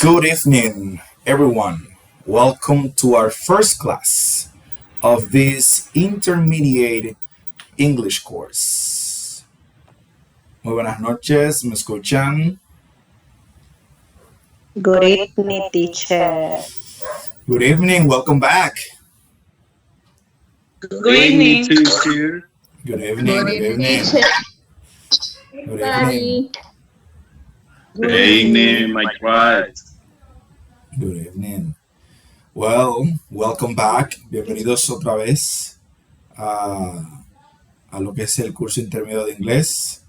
Good evening, everyone. Welcome to our first class of this intermediate English course. Muy buenas noches, ¿me escuchan? Good evening, teacher. Good evening, welcome back. Good evening, teacher. Good evening, good evening. Good evening. Good evening, my quiet. Good evening. Well, welcome back. Bienvenidos otra vez a lo que es el curso intermedio de inglés.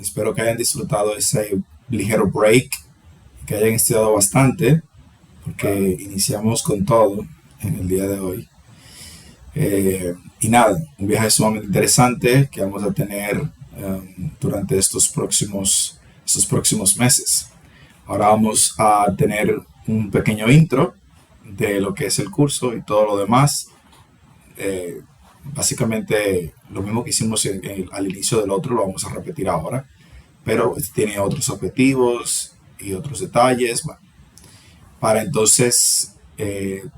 Espero que hayan disfrutado ese ligero break, que hayan estudiado bastante, porque iniciamos con todo en el día de hoy. Y nada, un viaje sumamente interesante que vamos a tener durante estos próximos meses. Ahora vamos a tener un pequeño intro de lo que es el curso y todo lo demás. Básicamente lo mismo que hicimos al inicio del otro lo vamos a repetir ahora, pero tiene otros objetivos y otros detalles. Bueno, para entonces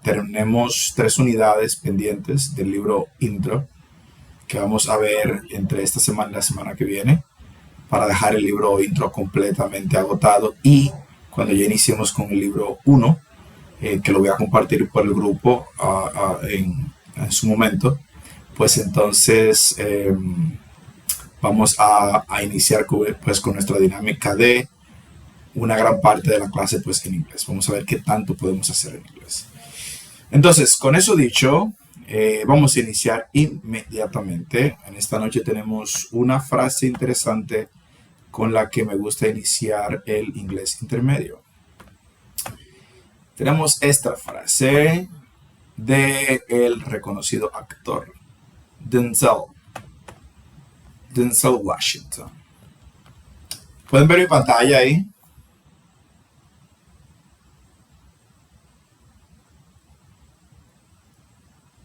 tenemos 3 unidades pendientes del libro intro que vamos a ver entre esta semana y la semana que viene, para dejar el libro intro completamente agotado, y cuando ya iniciemos con el libro 1, que lo voy a compartir por el grupo en su momento, pues entonces vamos a iniciar con nuestra dinámica de una gran parte de la clase pues en inglés. Vamos a ver qué tanto podemos hacer en inglés. Entonces, con eso dicho, vamos a iniciar inmediatamente. En esta noche tenemos una frase interesante con la que me gusta iniciar el inglés intermedio. Tenemos esta frase de el reconocido actor Denzel Washington. ¿Pueden ver mi pantalla ahí?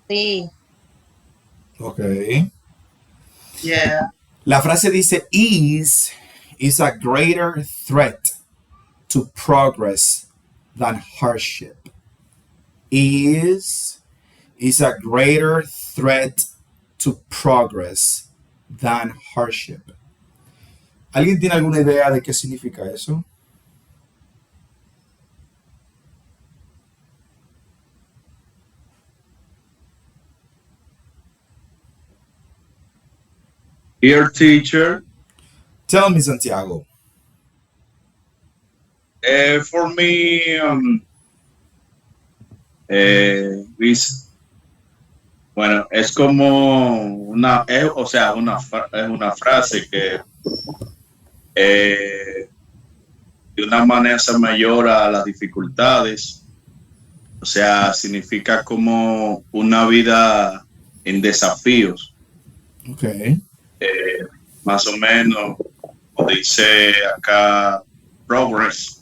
Sí. Ok. Yeah. La frase dice, ease is a greater threat to progress than hardship. Ease is a greater threat to progress than hardship. ¿Alguien tiene alguna idea de qué significa eso? Here, teacher. Tell me, Santiago. For me, bueno, es como es una frase que de una manera mayor a las dificultades. O sea, significa como una vida en desafíos. Ok. Más o menos, como dice acá, progress.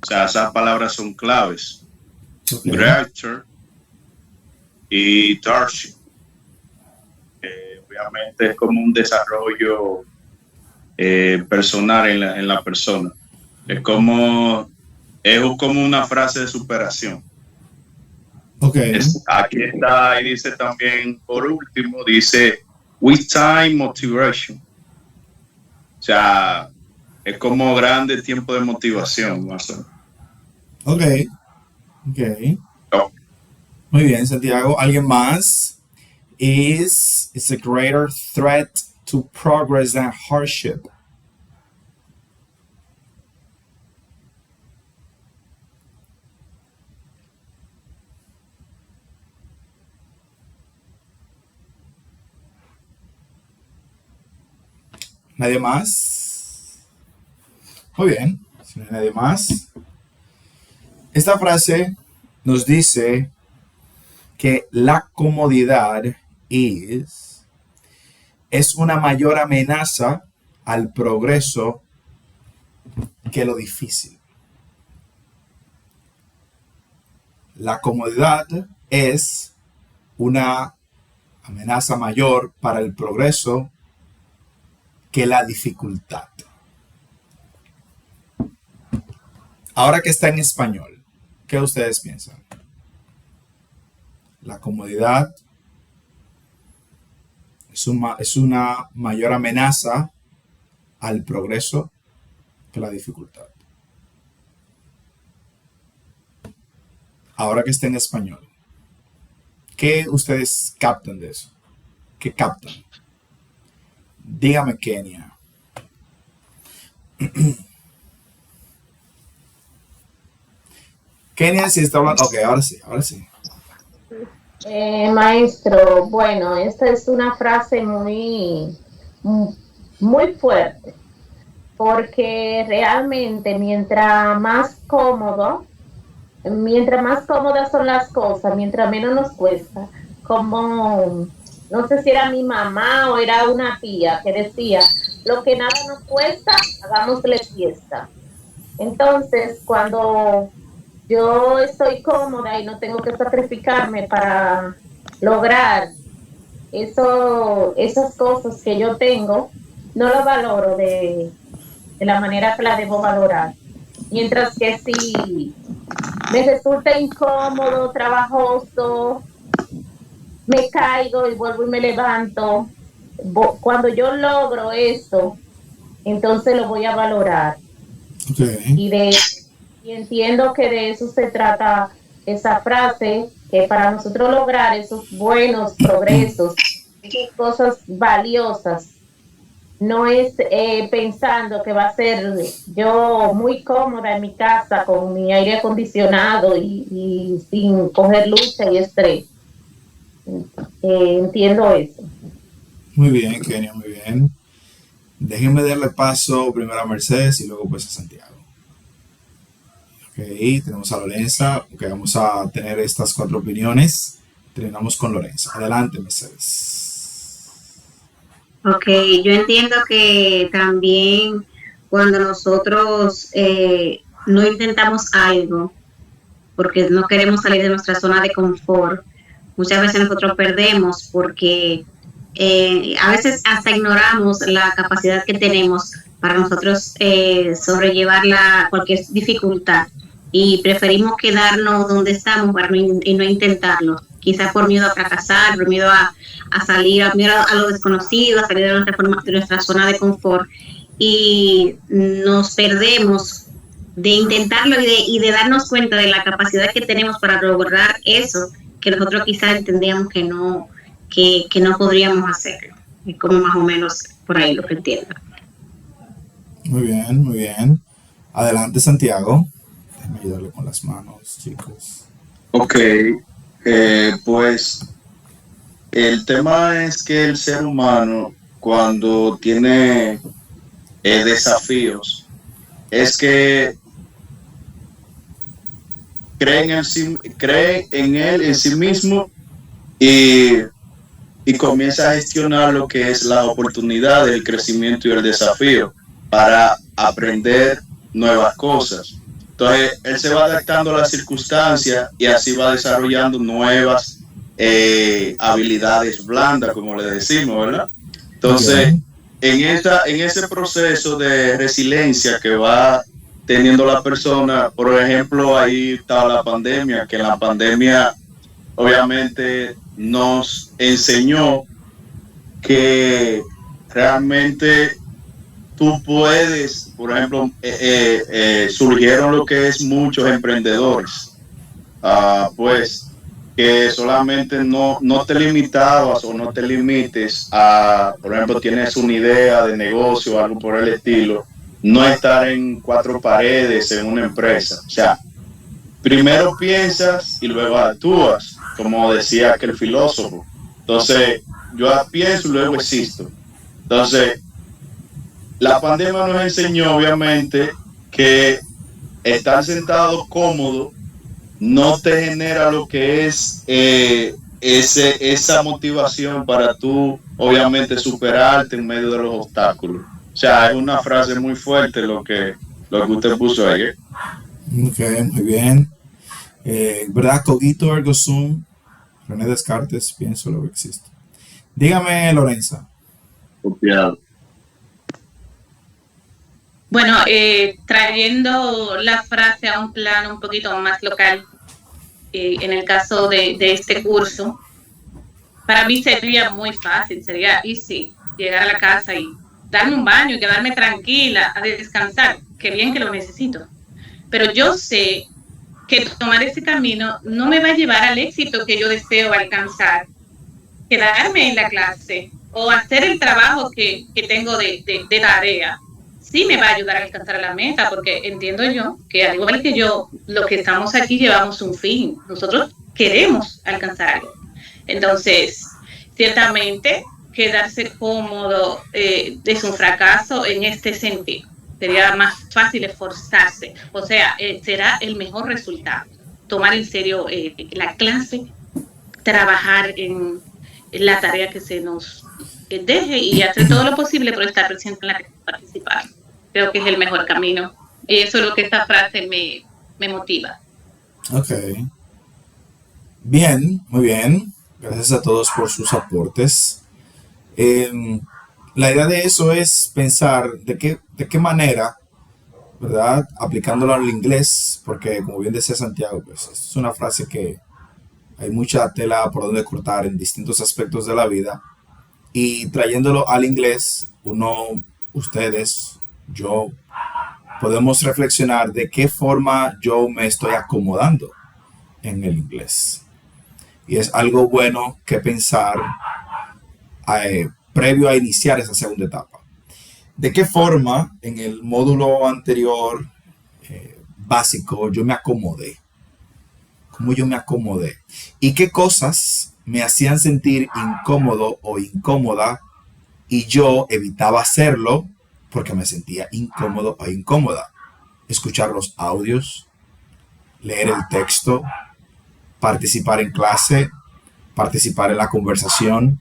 O sea, esas palabras son claves. Okay. Greater y hardship. Obviamente es como un desarrollo personal en la persona. Es como una frase de superación. Okay. Aquí está, y dice también, por último, dice, with time motivation. O sea, es como grande tiempo de motivación, más o menos. Ok. Ok. Oh. Muy bien, Santiago. ¿Alguien más? Is a greater threat to progress than hardship. ¿Nadie más? Muy bien, si no hay nadie más. Esta frase nos dice que la comodidad es una mayor amenaza al progreso que lo difícil. La comodidad es una amenaza mayor para el progreso que la dificultad. Ahora que está en español, ¿qué ustedes piensan? La comodidad es una mayor amenaza al progreso que la dificultad. Ahora que está en español, ¿qué ustedes captan de eso? ¿Qué captan? Dígame, Kenia. Kenia, si está hablando. Ok, ahora sí, ahora sí. Maestro, bueno, esta es una frase muy fuerte, porque realmente mientras más cómodas son las cosas, mientras menos nos cuesta, como, no sé si era mi mamá o era una tía que decía, lo que nada nos cuesta, hagámosle fiesta. Entonces, cuando yo estoy cómoda y no tengo que sacrificarme para lograr esas cosas que yo tengo, no lo valoro de la manera que la debo valorar. Mientras que si me resulta incómodo, trabajoso, me caigo y vuelvo y me levanto, cuando yo logro eso, entonces lo voy a valorar. Okay. Y entiendo que de eso se trata esa frase, que para nosotros lograr esos buenos progresos, esas cosas valiosas, no es pensando que va a ser yo muy cómoda en mi casa con mi aire acondicionado y sin coger lucha y estrés. Entiendo eso. Muy bien, Kenia, muy bien. Déjenme darle paso primero a Mercedes y luego pues a Santiago. Ok, tenemos a Lorenza. Ok, vamos a tener estas 4 opiniones. Terminamos con Lorenza. Adelante, Mercedes. Ok, yo entiendo que también cuando nosotros no intentamos algo porque no queremos salir de nuestra zona de confort, muchas veces nosotros perdemos porque a veces hasta ignoramos la capacidad que tenemos para nosotros sobrellevar cualquier dificultad y preferimos quedarnos donde estamos y no intentarlo, quizás por miedo a fracasar, por miedo a salir, a miedo a lo desconocido, a salir de nuestra zona de confort, y nos perdemos de intentarlo y de darnos cuenta de la capacidad que tenemos para lograr eso que nosotros quizás entendíamos que no podríamos hacerlo. Es como más o menos por ahí lo que entiendo. Muy bien, muy bien. Adelante, Santiago. Déjame ayudarle con las manos, chicos. Ok, pues el tema es que el ser humano cuando tiene desafíos es que cree en él, en sí mismo, y comienza a gestionar lo que es la oportunidad, el crecimiento y el desafío para aprender nuevas cosas. Entonces, él se va adaptando a las circunstancias y así va desarrollando nuevas habilidades blandas, como le decimos, ¿verdad? Entonces, en ese proceso de resiliencia que va teniendo la persona, por ejemplo, ahí está la pandemia, que la pandemia obviamente nos enseñó que realmente tú puedes, por ejemplo, surgieron lo que es muchos emprendedores, pues que solamente no te limitabas o no te limites a, por ejemplo, tienes una idea de negocio o algo por el estilo, no estar en 4 paredes en una empresa. O sea, primero piensas y luego actúas, como decía aquel filósofo. Entonces, yo pienso y luego existo. Entonces, la pandemia nos enseñó, obviamente, que estar sentado cómodo no te genera lo que es esa motivación para tú, obviamente, superarte en medio de los obstáculos. O sea, es una frase muy fuerte lo que usted puso ahí. Ok, muy bien. ¿Verdad? Cogito ergo sum. René Descartes, pienso lo que existe. Dígame, Lorenza. Copiado. Bueno, trayendo la frase a un plano un poquito más local, en el caso de este curso, para mí sería muy fácil, sería easy llegar a la casa y darme un baño y quedarme tranquila a descansar. Qué bien que lo necesito. Pero yo sé que tomar ese camino no me va a llevar al éxito que yo deseo alcanzar. Quedarme en la clase o hacer el trabajo que tengo de tarea, sí me va a ayudar a alcanzar la meta, porque entiendo yo que al igual que yo, los que estamos aquí llevamos un fin. Nosotros queremos alcanzar algo. Entonces, ciertamente, quedarse cómodo es un fracaso en este sentido. Sería más fácil esforzarse. O sea, será el mejor resultado. Tomar en serio la clase, trabajar en la tarea que se nos deje y hacer todo lo posible por estar presente en la que participar. Creo que es el mejor camino. Y eso es lo que esta frase me motiva. Ok. Bien, muy bien. Gracias a todos por sus aportes. La idea de eso es pensar de qué manera, ¿verdad? Aplicándolo al inglés, porque como bien decía Santiago, pues es una frase que hay mucha tela por donde cortar en distintos aspectos de la vida. Y trayéndolo al inglés, ustedes, yo, podemos reflexionar de qué forma yo me estoy acomodando en el inglés. Y es algo bueno que pensar previo a iniciar esa segunda etapa. ¿De qué forma en el módulo anterior básico yo me acomodé? ¿Cómo yo me acomodé? ¿Y qué cosas me hacían sentir incómodo o incómoda y yo evitaba hacerlo porque me sentía incómodo o incómoda? Escuchar los audios, leer el texto, participar en clase, participar en la conversación.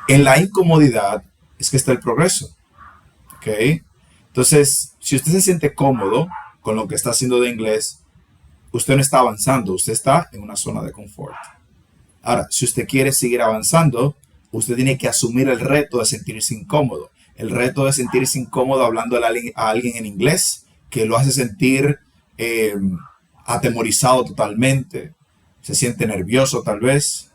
En la incomodidad es que está el progreso. ¿Ok? Entonces, si usted se siente cómodo con lo que está haciendo de inglés, usted no está avanzando, usted está en una zona de confort. Ahora, si usted quiere seguir avanzando, usted tiene que asumir el reto de sentirse incómodo. El reto de sentirse incómodo hablando a alguien en inglés, que lo hace sentir atemorizado totalmente, se siente nervioso tal vez,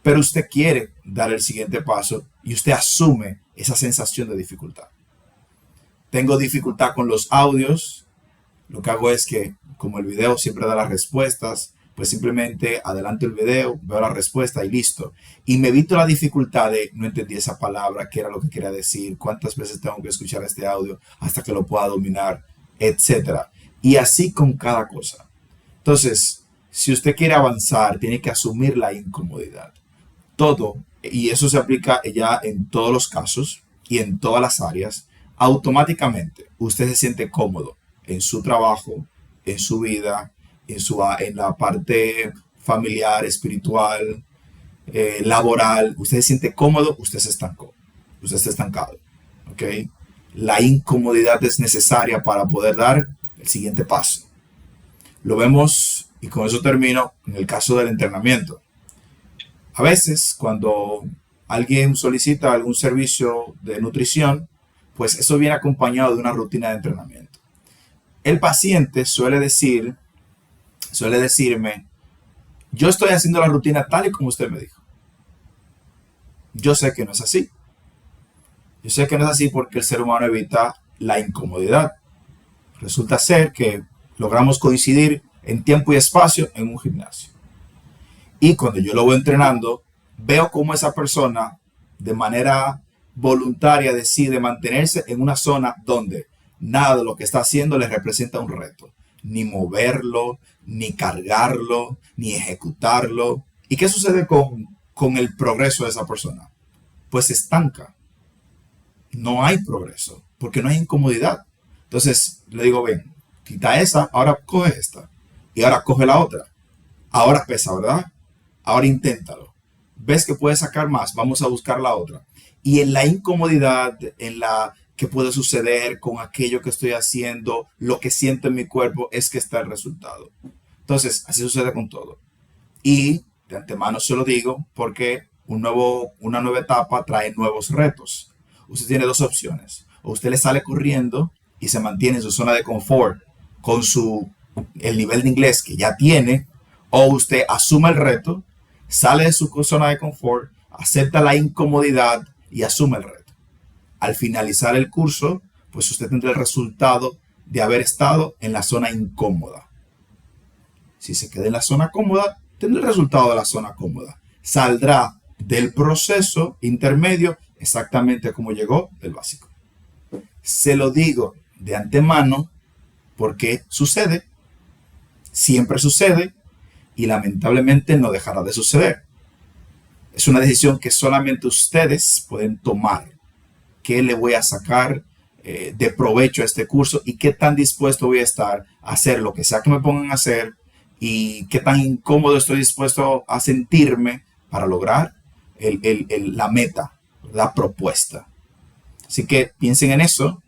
pero usted quiere dar el siguiente paso y usted asume esa sensación de dificultad. Tengo dificultad con los audios, lo que hago es que, como el video siempre da las respuestas, pues simplemente adelanto el video, veo la respuesta y listo. Y me evito la dificultad de no entendí esa palabra, qué era lo que quería decir, cuántas veces tengo que escuchar este audio hasta que lo pueda dominar, etc. Y así con cada cosa. Entonces, si usted quiere avanzar, tiene que asumir la incomodidad. Todo, y eso se aplica ya en todos los casos y en todas las áreas, automáticamente usted se siente cómodo en su trabajo, en su vida, en la parte familiar, espiritual, laboral. Usted se siente cómodo, usted se estancó, usted está estancado. ¿Okay? La incomodidad es necesaria para poder dar el siguiente paso. Lo vemos, y con eso termino, en el caso del entrenamiento. A veces, cuando alguien solicita algún servicio de nutrición, pues eso viene acompañado de una rutina de entrenamiento. El paciente suele decirme, yo estoy haciendo la rutina tal y como usted me dijo. Yo sé que no es así. Yo sé que no es así porque el ser humano evita la incomodidad. Resulta ser que logramos coincidir en tiempo y espacio en un gimnasio. Y cuando yo lo voy entrenando, veo cómo esa persona de manera voluntaria decide mantenerse en una zona donde nada de lo que está haciendo le representa un reto. Ni moverlo, ni cargarlo, ni ejecutarlo. ¿Y qué sucede con el progreso de esa persona? Pues se estanca. No hay progreso, porque no hay incomodidad. Entonces le digo, ven, quita esa, ahora coge esta. Y ahora coge la otra. Ahora pesa, ¿verdad? Ahora inténtalo. ¿Ves que puedes sacar más? Vamos a buscar la otra. Y en la incomodidad, en la que puede suceder con aquello que estoy haciendo, lo que siento en mi cuerpo, es que está el resultado. Entonces, así sucede con todo. Y de antemano se lo digo porque una nueva etapa trae nuevos retos. Usted tiene dos opciones. O usted le sale corriendo y se mantiene en su zona de confort con el nivel de inglés que ya tiene, o usted asume el reto, sale de su zona de confort, acepta la incomodidad y asume el reto. Al finalizar el curso, pues usted tendrá el resultado de haber estado en la zona incómoda. Si se queda en la zona cómoda, tendrá el resultado de la zona cómoda. Saldrá del proceso intermedio exactamente como llegó del básico. Se lo digo de antemano porque sucede, siempre sucede y lamentablemente no dejará de suceder. Es una decisión que solamente ustedes pueden tomar. ¿Qué le voy a sacar de provecho a este curso y qué tan dispuesto voy a estar a hacer lo que sea que me pongan a hacer y qué tan incómodo estoy dispuesto a sentirme para lograr la meta, la propuesta? Así que piensen en eso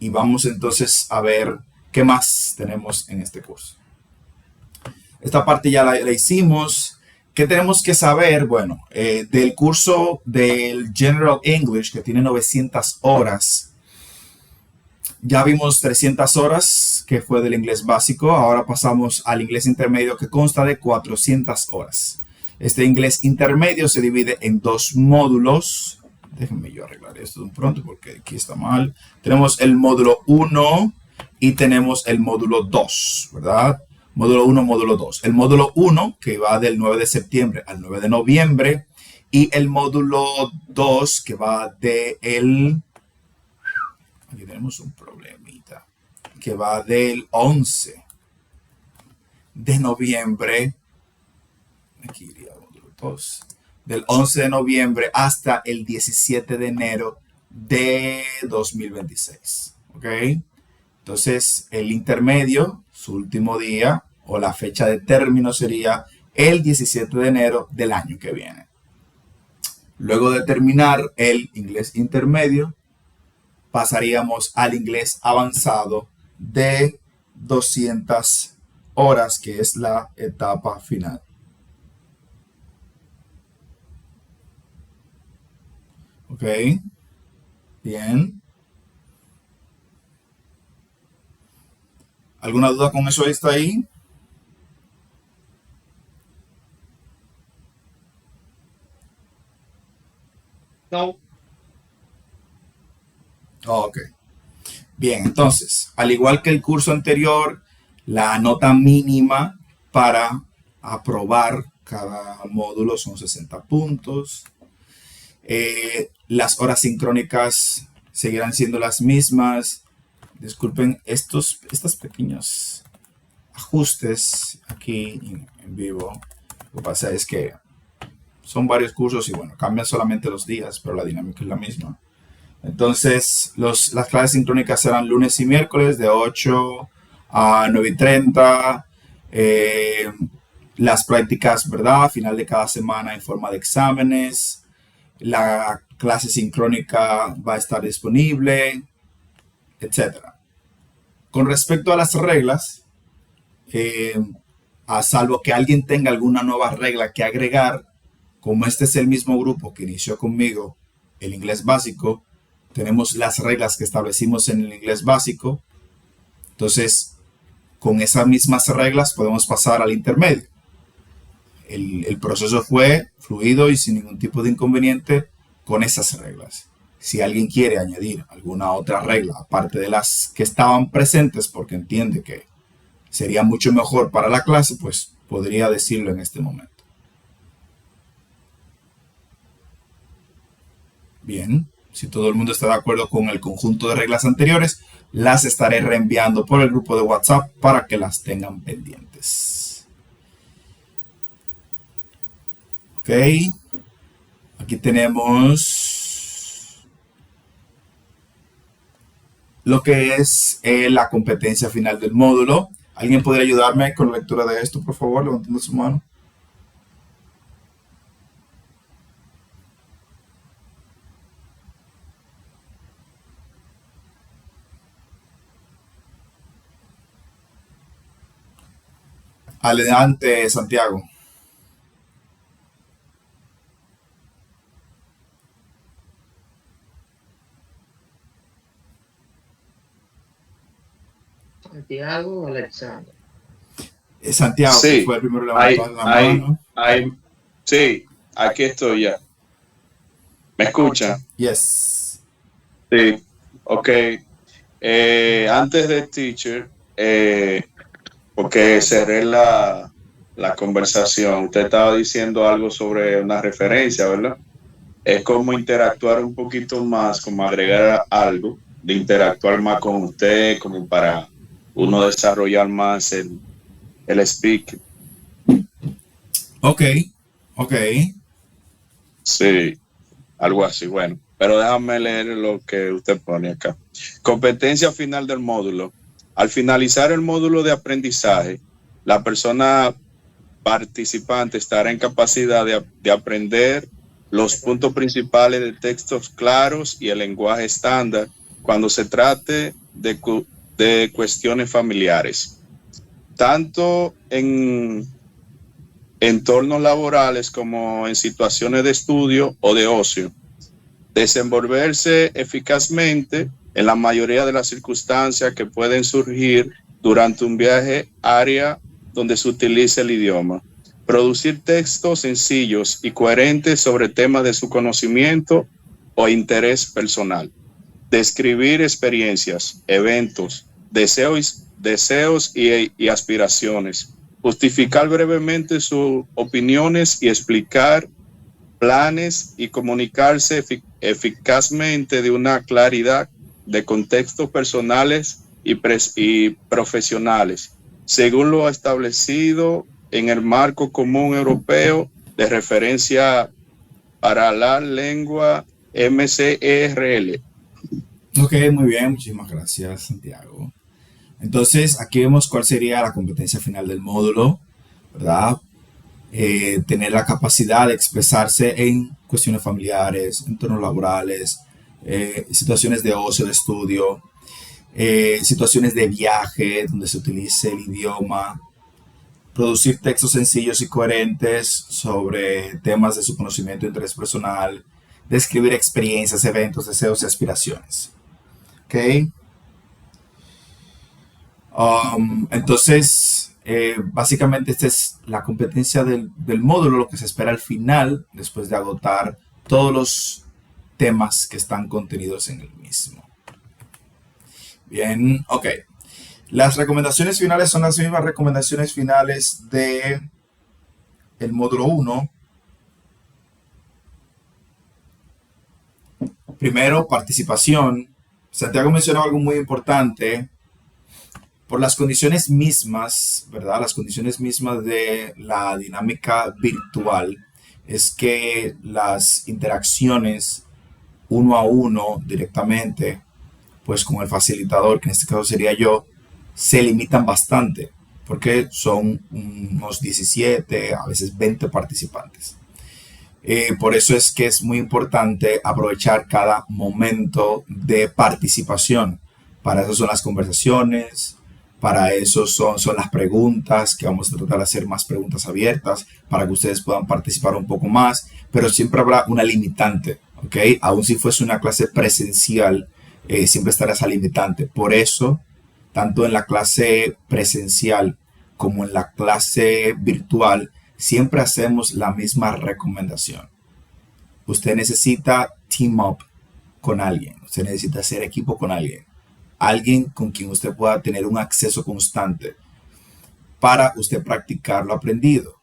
y vamos entonces a ver qué más tenemos en este curso. Esta parte ya la hicimos. ¿Qué tenemos que saber? Bueno, del curso del General English, que tiene 900 horas, ya vimos 300 horas, que fue del inglés básico. Ahora pasamos al inglés intermedio, que consta de 400 horas. Este inglés intermedio se divide en 2 módulos. Déjenme yo arreglar esto de un pronto porque aquí está mal. Tenemos el módulo 1 y tenemos el módulo 2, ¿verdad? Módulo 1, módulo 2. El módulo 1, que va del 9 de septiembre al 9 de noviembre. Y el módulo 2, que va del... Aquí tenemos un problemita. Que va del 11 de noviembre. Aquí iría el módulo 2. Del 11 de noviembre hasta el 17 de enero de 2026. ¿Ok? Entonces, el intermedio, su último día, o la fecha de término sería el 17 de enero del año que viene. Luego de terminar el inglés intermedio, pasaríamos al inglés avanzado de 200 horas, que es la etapa final. ¿Ok? Bien. ¿Alguna duda con eso está ahí? No. Ok. Bien, entonces, al igual que el curso anterior, la nota mínima para aprobar cada módulo son 60 puntos. Las horas sincrónicas seguirán siendo las mismas. Disculpen estos pequeños ajustes aquí en vivo. Lo que pasa es que son varios cursos y bueno, cambian solamente los días, pero la dinámica es la misma. Entonces, las clases sincrónicas serán lunes y miércoles de 8 a 9:30. Las prácticas, ¿verdad? A final de cada semana en forma de exámenes. La clase sincrónica va a estar disponible, etc. Con respecto a las reglas, a salvo que alguien tenga alguna nueva regla que agregar, como este es el mismo grupo que inició conmigo el inglés básico, tenemos las reglas que establecimos en el inglés básico. Entonces, con esas mismas reglas podemos pasar al intermedio. El proceso fue fluido y sin ningún tipo de inconveniente con esas reglas. Si alguien quiere añadir alguna otra regla, aparte de las que estaban presentes, porque entiende que sería mucho mejor para la clase, pues podría decirlo en este momento. Bien, si todo el mundo está de acuerdo con el conjunto de reglas anteriores, las estaré reenviando por el grupo de WhatsApp para que las tengan pendientes. Ok, aquí tenemos lo que es la competencia final del módulo. ¿Alguien podría ayudarme con la lectura de esto, por favor, levantando su mano? Adelante, Santiago. Santiago Alexander. Santiago, que Sí, fue el primero que hay, levantó la hay, mano. hay, sí, aquí estoy ya. ¿Me escuchan? Yes. Sí, ok. Antes de teacher, porque cerré la conversación, usted estaba diciendo algo sobre una referencia, ¿verdad? Es como interactuar un poquito más, como agregar algo, de interactuar más con usted, como para uno desarrollar más el speak. Ok, ok. Sí, algo así, bueno. Pero déjame leer lo que usted pone acá. Competencia final del módulo. Al finalizar el módulo de aprendizaje, la persona participante estará en capacidad de aprender los puntos principales de textos claros y el lenguaje estándar cuando se trate de cuestiones familiares, tanto en entornos laborales como en situaciones de estudio o de ocio. Desenvolverse eficazmente en la mayoría de las circunstancias que pueden surgir durante un viaje área donde se utilice el idioma. Producir textos sencillos y coherentes sobre temas de su conocimiento o interés personal. Describir experiencias, eventos, deseos y aspiraciones. Justificar brevemente sus opiniones y explicar planes y comunicarse eficazmente de una claridad de contextos personales y profesionales, según lo establecido en el marco común europeo de referencia para la lengua MCERL. Ok, muy bien, muchísimas gracias, Santiago. Entonces, aquí vemos cuál sería la competencia final del módulo, ¿verdad? Tener la capacidad de expresarse en cuestiones familiares, entornos laborales, situaciones de ocio, de estudio, situaciones de viaje donde se utilice el idioma, producir textos sencillos y coherentes sobre temas de su conocimiento e interés personal, describir experiencias, eventos, deseos y aspiraciones. ¿Ok? Entonces, básicamente esta es la competencia del módulo, lo que se espera al final, después de agotar todos los temas que están contenidos en el mismo. Bien, ok. Las recomendaciones finales son las mismas recomendaciones finales de el módulo 1. Primero, participación. Santiago mencionó algo muy importante. Por las condiciones mismas, ¿verdad? Las condiciones mismas de la dinámica virtual es que las interacciones uno a uno directamente, pues con el facilitador, que en este caso sería yo, se limitan bastante, porque son unos 17, a veces 20 participantes. Por eso es que es muy importante aprovechar cada momento de participación. Para eso son las conversaciones, para eso son las preguntas, que vamos a tratar de hacer más preguntas abiertas, para que ustedes puedan participar un poco más, pero siempre habrá una limitante, ¿ok? Aún si fuese una clase presencial, siempre estará esa limitante. Por eso, tanto en la clase presencial como en la clase virtual, siempre hacemos la misma recomendación. Usted necesita team up con alguien, usted necesita hacer equipo con alguien. Alguien con quien usted pueda tener un acceso constante para usted practicar lo aprendido.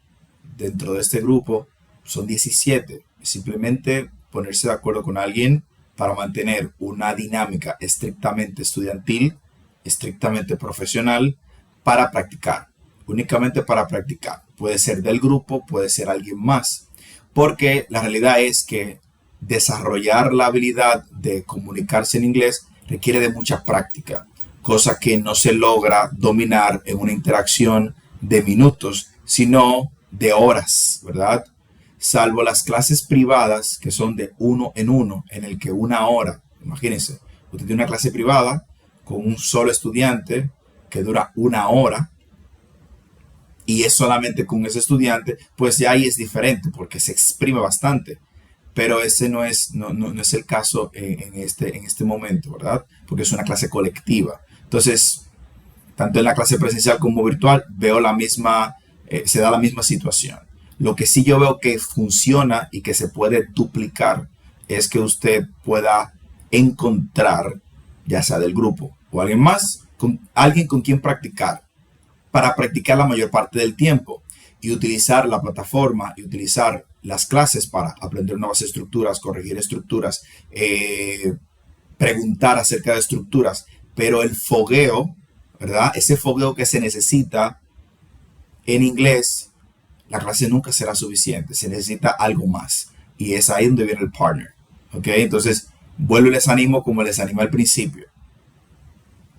Dentro de este grupo son 17. Simplemente ponerse de acuerdo con alguien para mantener una dinámica estrictamente estudiantil, estrictamente profesional, para practicar. Únicamente para practicar. Puede ser del grupo, puede ser alguien más. Porque la realidad es que desarrollar la habilidad de comunicarse en inglés requiere de mucha práctica, cosa que no se logra dominar en una interacción de minutos, sino de horas, ¿verdad? Salvo las clases privadas que son de uno, en el que una hora, imagínense, usted tiene una clase privada con un solo estudiante que dura una hora y es solamente con ese estudiante, pues ya ahí es diferente porque se exprime bastante. Pero ese no es el caso en este momento, ¿verdad? Porque es una clase colectiva. Entonces, tanto en la clase presencial como virtual, veo se da la misma situación. Lo que sí yo veo que funciona y que se puede duplicar es que usted pueda encontrar, ya sea del grupo o alguien más, alguien con quien practicar, para practicar la mayor parte del tiempo y utilizar la plataforma y utilizar las clases para aprender nuevas estructuras, corregir estructuras, preguntar acerca de estructuras, pero el fogueo, ¿verdad? Ese fogueo que se necesita en inglés, la clase nunca será suficiente, se necesita algo más y es ahí donde viene el partner, ¿ok? Entonces, vuelvo y les animo como les animé al principio.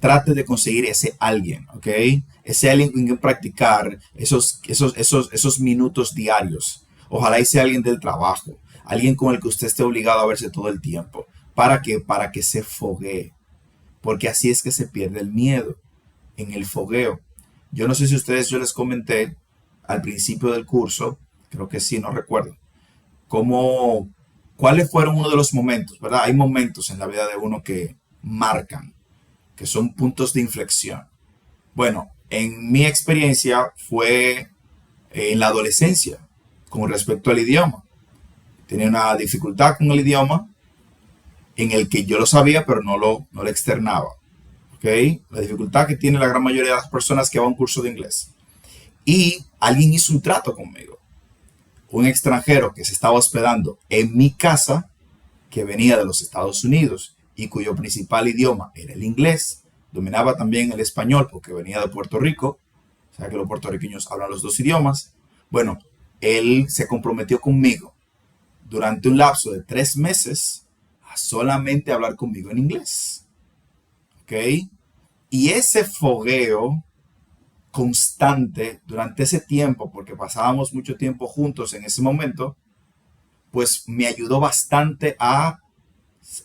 Trate de conseguir ese alguien, ¿ok? Ese alguien con quien practicar esos minutos diarios. Ojalá sea alguien del trabajo, alguien con el que usted esté obligado a verse todo el tiempo. ¿Para qué? Para que se foguee. Porque así es que se pierde el miedo, en el fogueo. Yo no sé si yo les comenté al principio del curso, creo que sí, no recuerdo, cuáles fueron uno de los momentos, ¿verdad? Hay momentos en la vida de uno que marcan, que son puntos de inflexión. Bueno, en mi experiencia fue en la adolescencia con respecto al idioma. Tenía una dificultad con el idioma en el que yo lo sabía, pero no lo externaba. ¿Okay? La dificultad que tiene la gran mayoría de las personas que van a un curso de inglés. Y alguien hizo un trato conmigo. Un extranjero que se estaba hospedando en mi casa, que venía de los Estados Unidos y cuyo principal idioma era el inglés, dominaba también el español porque venía de Puerto Rico, o sea que los puertorriqueños hablan los dos idiomas. Bueno, él se comprometió conmigo durante un lapso de 3 meses a solamente hablar conmigo en inglés. ¿Ok? Y ese fogueo constante durante ese tiempo, porque pasábamos mucho tiempo juntos en ese momento, pues me ayudó bastante a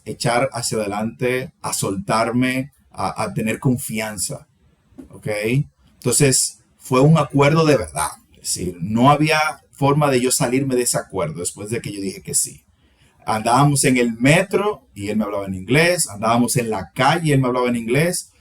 echar hacia adelante, a soltarme, a tener confianza. ¿Ok? Entonces, fue un acuerdo de verdad. Es decir, no había forma de yo salirme de ese acuerdo después de que yo dije que sí. Andábamos en el metro y él me hablaba en inglés. Andábamos en la calle y él me hablaba en inglés.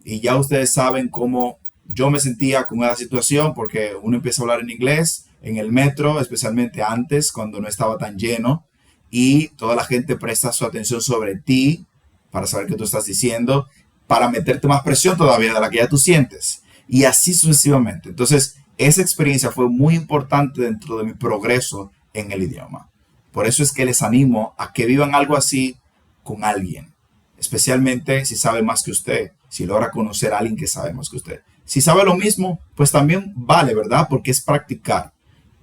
Y ya ustedes saben cómo yo me sentía con esa situación porque uno empieza a hablar en inglés en el metro, especialmente antes, cuando no estaba tan lleno. Y toda la gente presta su atención sobre ti para saber qué tú estás diciendo, para meterte más presión todavía de la que ya tú sientes. Y así sucesivamente. Entonces, esa experiencia fue muy importante dentro de mi progreso en el idioma. Por eso es que les animo a que vivan algo así con alguien. Especialmente si sabe más que usted. Si logra conocer a alguien que sabe más que usted. Si sabe lo mismo, pues también vale, ¿verdad? Porque es practicar.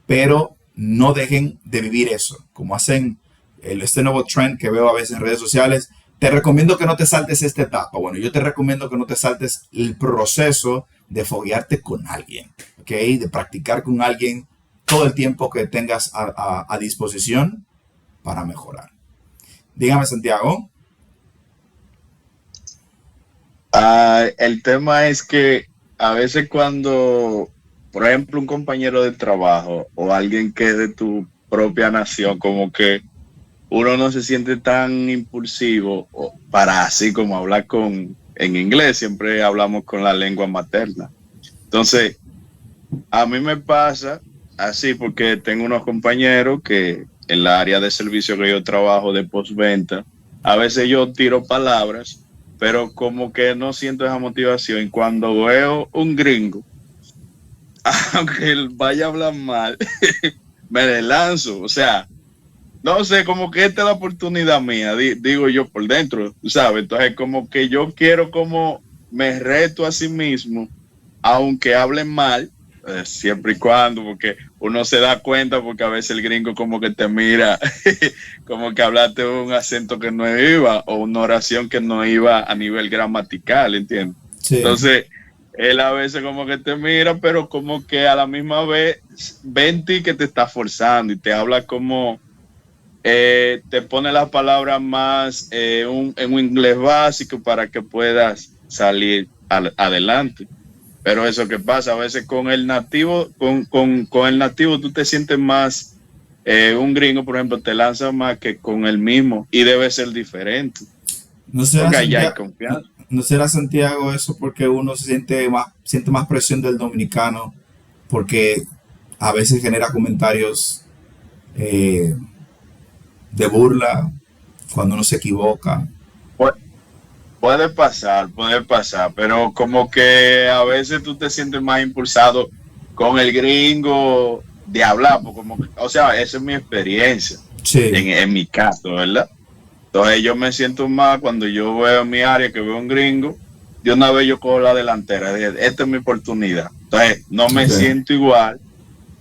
Pero no dejen de vivir eso. Como hacen este nuevo trend que veo a veces en redes sociales. Te recomiendo que no te saltes esta etapa. Bueno, yo te recomiendo que no te saltes el proceso de foguearte con alguien, ¿ok? De practicar con alguien todo el tiempo que tengas a disposición para mejorar. Dígame, Santiago. El tema es que a veces cuando, por ejemplo, un compañero de trabajo o alguien que es de tu propia nación, como que uno no se siente tan impulsivo para así como hablar en inglés, siempre hablamos con la lengua materna. Entonces, a mí me pasa así porque tengo unos compañeros que en la área de servicio que yo trabajo de postventa, a veces yo tiro palabras, pero como que no siento esa motivación. Y cuando veo un gringo, aunque él vaya a hablar mal, me le lanzo. O sea, no sé, como que esta es la oportunidad mía, digo yo por dentro, ¿sabes? Entonces, como que yo quiero como me reto a sí mismo, aunque hablen mal, siempre y cuando, porque uno se da cuenta, porque a veces el gringo como que te mira, como que hablaste un acento que no iba, o una oración que no iba a nivel gramatical, ¿entiendes? Sí. Entonces, él a veces como que te mira, pero como que a la misma vez ven en ti que te está forzando y te habla como... te pone las palabras más en un inglés básico para que puedas salir adelante. Pero eso que pasa, a veces con el nativo, con el nativo tú te sientes más, un gringo, por ejemplo, te lanza más que con el mismo y debe ser diferente. No sé, porque allá hay confianza. ¿No será, Santiago, eso porque uno siente más presión del dominicano? Porque a veces genera comentarios eh, de burla cuando uno se equivoca. Pu- puede pasar, pero como que a veces tú te sientes más impulsado con el gringo de hablar, porque o sea, esa es mi experiencia Sí, en mi caso, ¿verdad? Entonces yo me siento más cuando yo veo en mi área que veo un gringo, de una vez yo cojo la delantera, esta es mi oportunidad. Entonces no me ok, siento igual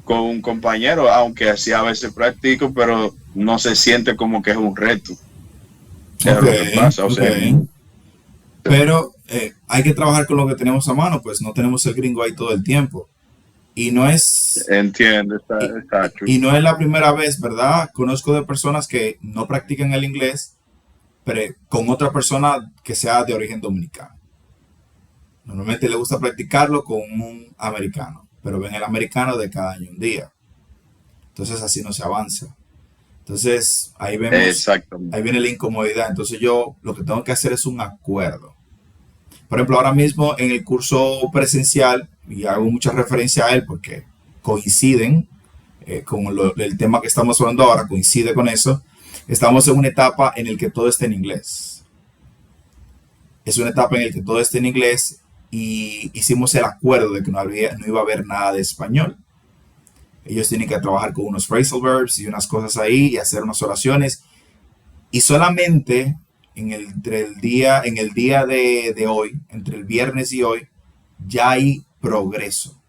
con un compañero, aunque así a veces practico, pero no se siente como que es un reto, que es ok, lo que pasa. O ok. sea, Pero hay que trabajar con lo que tenemos a mano, pues no tenemos el gringo ahí todo el tiempo. Y no es, entiende, y, está true. y no es la primera vez, ¿verdad? Conozco de personas que no practican el inglés, pero con otra persona que sea de origen dominicano. Normalmente le gusta practicarlo con un americano, pero ven el americano de cada año un día. Entonces así no se avanza. Entonces Exactamente. ahí viene la incomodidad. Entonces yo lo que tengo que hacer es un acuerdo. Por ejemplo, ahora mismo en el curso presencial, y hago mucha referencia a él porque coinciden con el tema que estamos hablando ahora, coincide con eso, estamos en una etapa en la que todo está en inglés. Es una etapa en la que todo está en inglés y hicimos el acuerdo de que no iba a haber nada de español. Ellos tienen que trabajar con unos phrasal verbs y unas cosas ahí y hacer unas oraciones. Y solamente en el día de hoy, entre el viernes y hoy, ya hay progreso.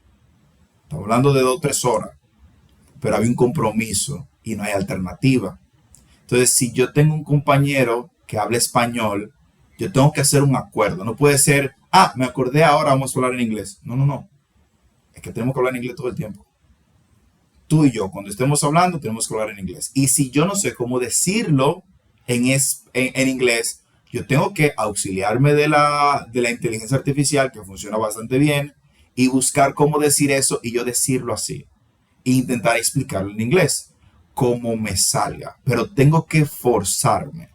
Estamos hablando de 2 o 3 horas, pero hay un compromiso y no hay alternativa. Entonces, si yo tengo un compañero que habla español, yo tengo que hacer un acuerdo. No puede ser, me acordé ahora, vamos a hablar en inglés. No, no, no. Es que tenemos que hablar en inglés todo el tiempo. Tú y yo, cuando estemos hablando, tenemos que hablar en inglés. Y si yo no sé cómo decirlo en inglés, yo tengo que auxiliarme de la inteligencia artificial, que funciona bastante bien, y buscar cómo decir eso y yo decirlo así. E intentar explicarlo en inglés, como me salga. Pero tengo que forzarme.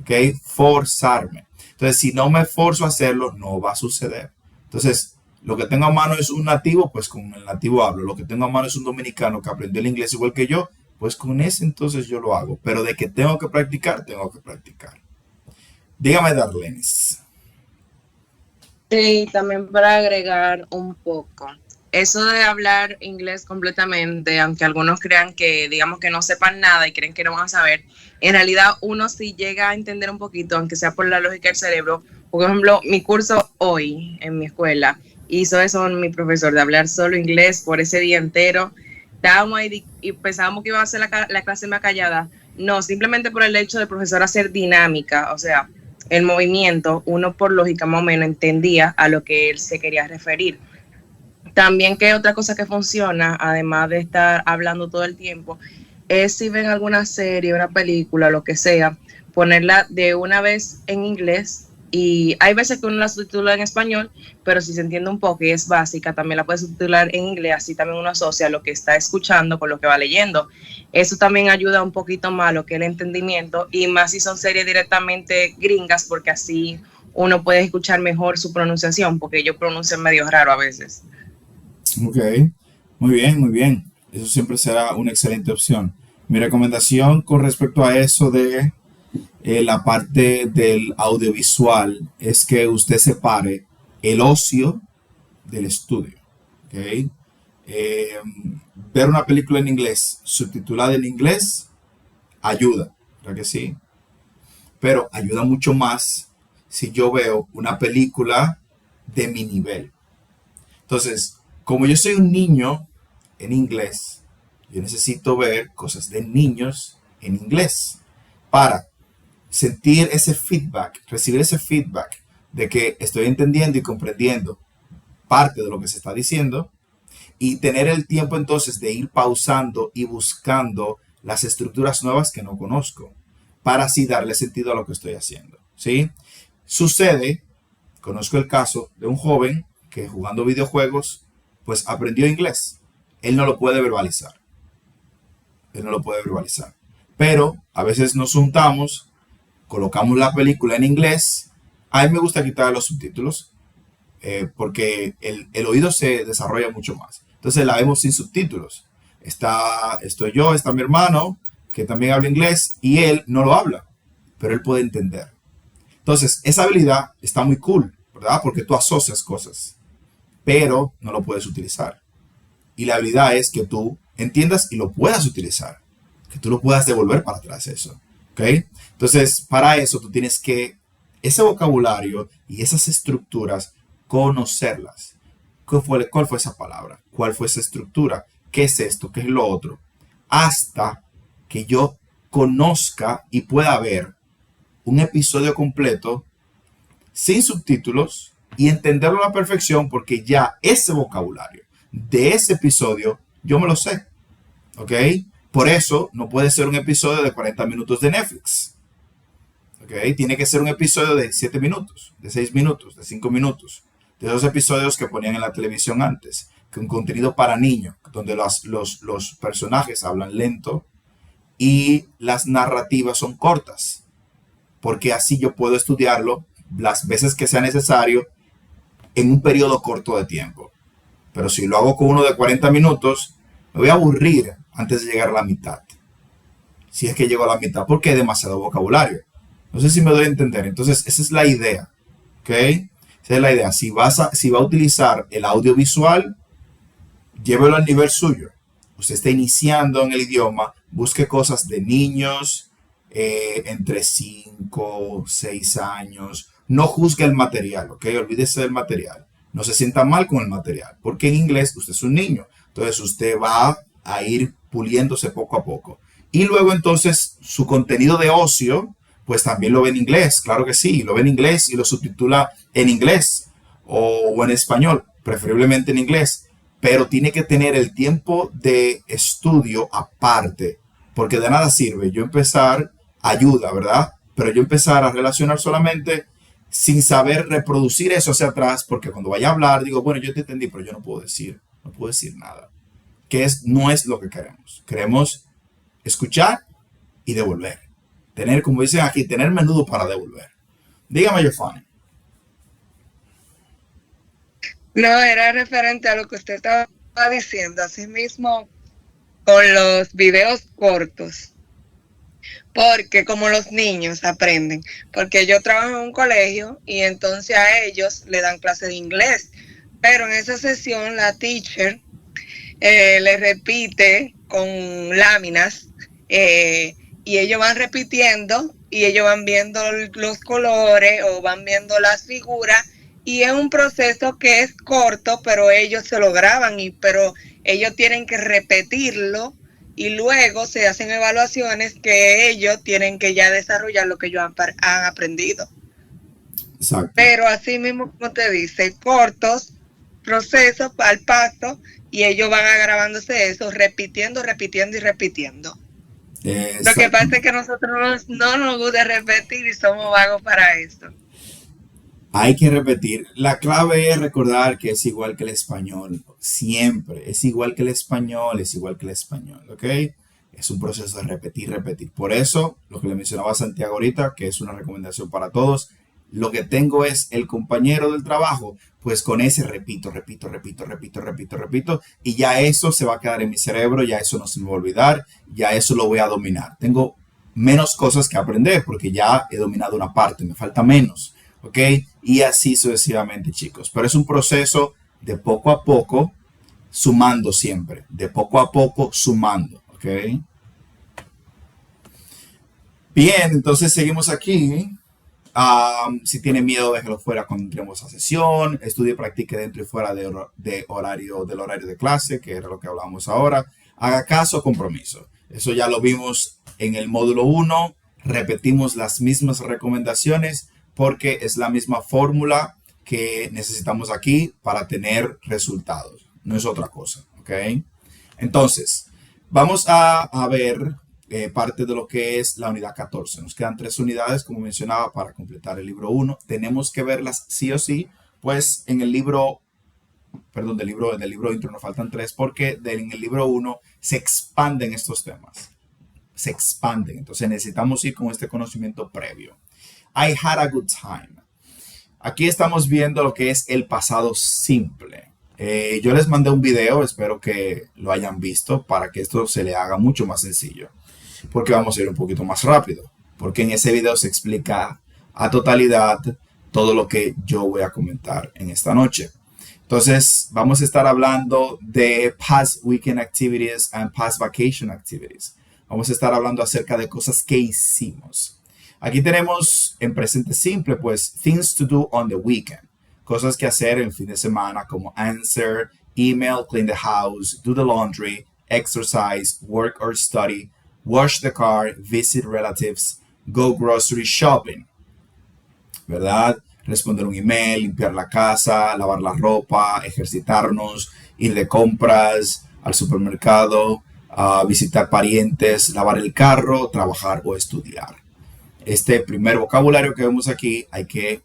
¿Ok? Forzarme. Entonces, si no me forzo a hacerlo, no va a suceder. Entonces, lo que tengo a mano es un nativo, pues con el nativo hablo. Lo que tengo a mano es un dominicano que aprendió el inglés igual que yo, pues con ese entonces yo lo hago. Pero de que tengo que practicar, tengo que practicar. Dígame, Darlenis. Sí, también para agregar un poco. Eso de hablar inglés completamente, aunque algunos crean que, digamos, que no sepan nada y creen que no van a saber, en realidad uno sí llega a entender un poquito, aunque sea por la lógica del cerebro. Por ejemplo, mi curso hoy en mi escuela hizo eso mi profesor, de hablar solo inglés por ese día entero. Estábamos ahí y pensábamos que iba a ser la clase más callada. No, simplemente por el hecho del profesor hacer dinámica, o sea, el movimiento, uno por lógica más o menos entendía a lo que él se quería referir. También que otra cosa que funciona, además de estar hablando todo el tiempo, es si ven alguna serie, una película, lo que sea, ponerla de una vez en inglés. Y hay veces que uno la subtitula en español, pero si se entiende un poco y es básica, también la puede subtitular en inglés, así también uno asocia lo que está escuchando con lo que va leyendo. Eso también ayuda un poquito más a lo que es el entendimiento, y más si son series directamente gringas, porque así uno puede escuchar mejor su pronunciación, porque ellos pronuncian medio raro a veces. Ok, muy bien, muy bien. Eso siempre será una excelente opción. Mi recomendación con respecto a eso de la parte del audiovisual es que usted separe el ocio del estudio. ¿Ok? Eh, Ver una película en inglés, subtitulada en inglés, ayuda, ¿verdad que sí? Pero ayuda mucho más si yo veo una película de mi nivel. Entonces, como yo soy un niño en inglés, yo necesito ver cosas de niños en inglés para sentir ese feedback, recibir ese feedback de que estoy entendiendo y comprendiendo parte de lo que se está diciendo, y tener el tiempo entonces de ir pausando y buscando las estructuras nuevas que no conozco para así darle sentido a lo que estoy haciendo, ¿sí? Sucede, conozco el caso de un joven que jugando videojuegos pues aprendió inglés. Él no lo puede verbalizar. Él no lo puede verbalizar. Pero a veces nos juntamos, colocamos la película en inglés A mí me gusta quitar los subtítulos porque el oído se desarrolla mucho más. Entonces la vemos sin subtítulos. Estoy yo, está mi hermano, que también habla inglés, y él no lo habla, pero él puede entender. Entonces, esa habilidad está muy cool, ¿verdad? Porque tú asocias cosas, pero no lo puedes utilizar. Y la habilidad es que tú entiendas y lo puedas utilizar, que tú lo puedas devolver para atrás eso, ¿ok? Entonces, para eso tú tienes que, ese vocabulario y esas estructuras, conocerlas. ¿Cuál fue esa palabra? ¿Cuál fue esa estructura? ¿Qué es esto? ¿Qué es lo otro? Hasta que yo conozca y pueda ver un episodio completo sin subtítulos y entenderlo a la perfección, porque ya ese vocabulario de ese episodio yo me lo sé, ¿ok? Por eso no puede ser un episodio de 40 minutos de Netflix, ¿ok? Tiene que ser un episodio de 7 minutos, de 6 minutos, de 5 minutos, de esos episodios que ponían en la televisión antes, que un contenido para niños, donde los personajes hablan lento y las narrativas son cortas, porque así yo puedo estudiarlo las veces que sea necesario en un periodo corto de tiempo. Pero si lo hago con uno de 40 minutos, me voy a aburrir antes de llegar a la mitad. Si es que llego a la mitad, porque hay demasiado vocabulario. No sé si me doy a entender. Entonces, esa es la idea, ¿ok? Esa es la idea. Si va a utilizar el audiovisual, llévelo al nivel suyo. Usted está iniciando en el idioma, busque cosas de niños, entre 5, 6 años. No juzgue el material, ¿ok? Olvídese del material. No se sienta mal con el material, porque en inglés usted es un niño. Entonces usted va a ir puliéndose poco a poco. Y luego entonces su contenido de ocio, pues también lo ve en inglés. Claro que sí, lo ve en inglés y lo subtitula en inglés o en español, preferiblemente en inglés. Pero tiene que tener el tiempo de estudio aparte, porque de nada sirve yo empezar, ayuda, ¿verdad? Pero yo empezar a relacionar solamente sin saber reproducir eso hacia atrás, porque cuando vaya a hablar digo, bueno, yo te entendí, pero yo no puedo decir nada. No es lo que queremos. Queremos escuchar y devolver. Tener, como dicen aquí, tener menudo para devolver. Dígame, Giovanni. No, era referente a lo que usted estaba diciendo, así mismo con los videos cortos, porque como los niños aprenden, porque yo trabajo en un colegio y entonces a ellos le dan clase de inglés, pero en esa sesión la teacher le repite con láminas y ellos van repitiendo y ellos van viendo los colores o van viendo las figuras. Y es un proceso que es corto, pero ellos se lo graban, pero ellos tienen que repetirlo y luego se hacen evaluaciones que ellos tienen que ya desarrollar lo que ellos han aprendido. Exacto. Pero así mismo, como te dice, cortos, procesos al paso, y ellos van grabándose eso, repitiendo y repitiendo. Lo que pasa es que nosotros no nos gusta repetir y somos vagos para esto. Hay que repetir. La clave es recordar que es igual que el español. Siempre. Es igual que el español, ¿ok? Es un proceso de repetir. Por eso, lo que le mencionaba a Santiago ahorita, que es una recomendación para todos, lo que tengo es el compañero del trabajo, pues con ese repito, y ya eso se va a quedar en mi cerebro, ya eso no se me va a olvidar, ya eso lo voy a dominar. Tengo menos cosas que aprender porque ya he dominado una parte, me falta menos. ¿Ok? Y así sucesivamente, chicos. Pero es un proceso de poco a poco, sumando siempre. De poco a poco, sumando. ¿Ok? Bien, entonces seguimos aquí. Si tiene miedo, déjelo fuera cuando entremos a sesión. Estudie y practique dentro y fuera del horario de clase, que era lo que hablábamos ahora. Haga caso, compromiso. Eso ya lo vimos en el módulo 1. Repetimos las mismas recomendaciones, porque es la misma fórmula que necesitamos aquí para tener resultados. No es otra cosa, ¿ok? Entonces, vamos a ver parte de lo que es la unidad 14. Nos quedan 3 unidades, como mencionaba, para completar el libro 1. Tenemos que verlas sí o sí, pues en el libro, perdón, del libro intro nos faltan 3, porque en el libro 1 se expanden estos temas. Se expanden. Entonces necesitamos ir con este conocimiento previo. I had a good time. Aquí estamos viendo lo que es el pasado simple. Yo les mandé un video, espero que lo hayan visto para que esto se le haga mucho más sencillo. Porque vamos a ir un poquito más rápido. Porque en ese video se explica a totalidad todo lo que yo voy a comentar en esta noche. Entonces, vamos a estar hablando de past weekend activities and past vacation activities. Vamos a estar hablando acerca de cosas que hicimos. Aquí tenemos en presente simple, pues, things to do on the weekend. Cosas que hacer en el fin de semana, como answer, email, clean the house, do the laundry, exercise, work or study, wash the car, visit relatives, go grocery shopping. ¿Verdad? Responder un email, limpiar la casa, lavar la ropa, ejercitarnos, ir de compras al supermercado, visitar parientes, lavar el carro, trabajar o estudiar. Este primer vocabulario que vemos aquí hay que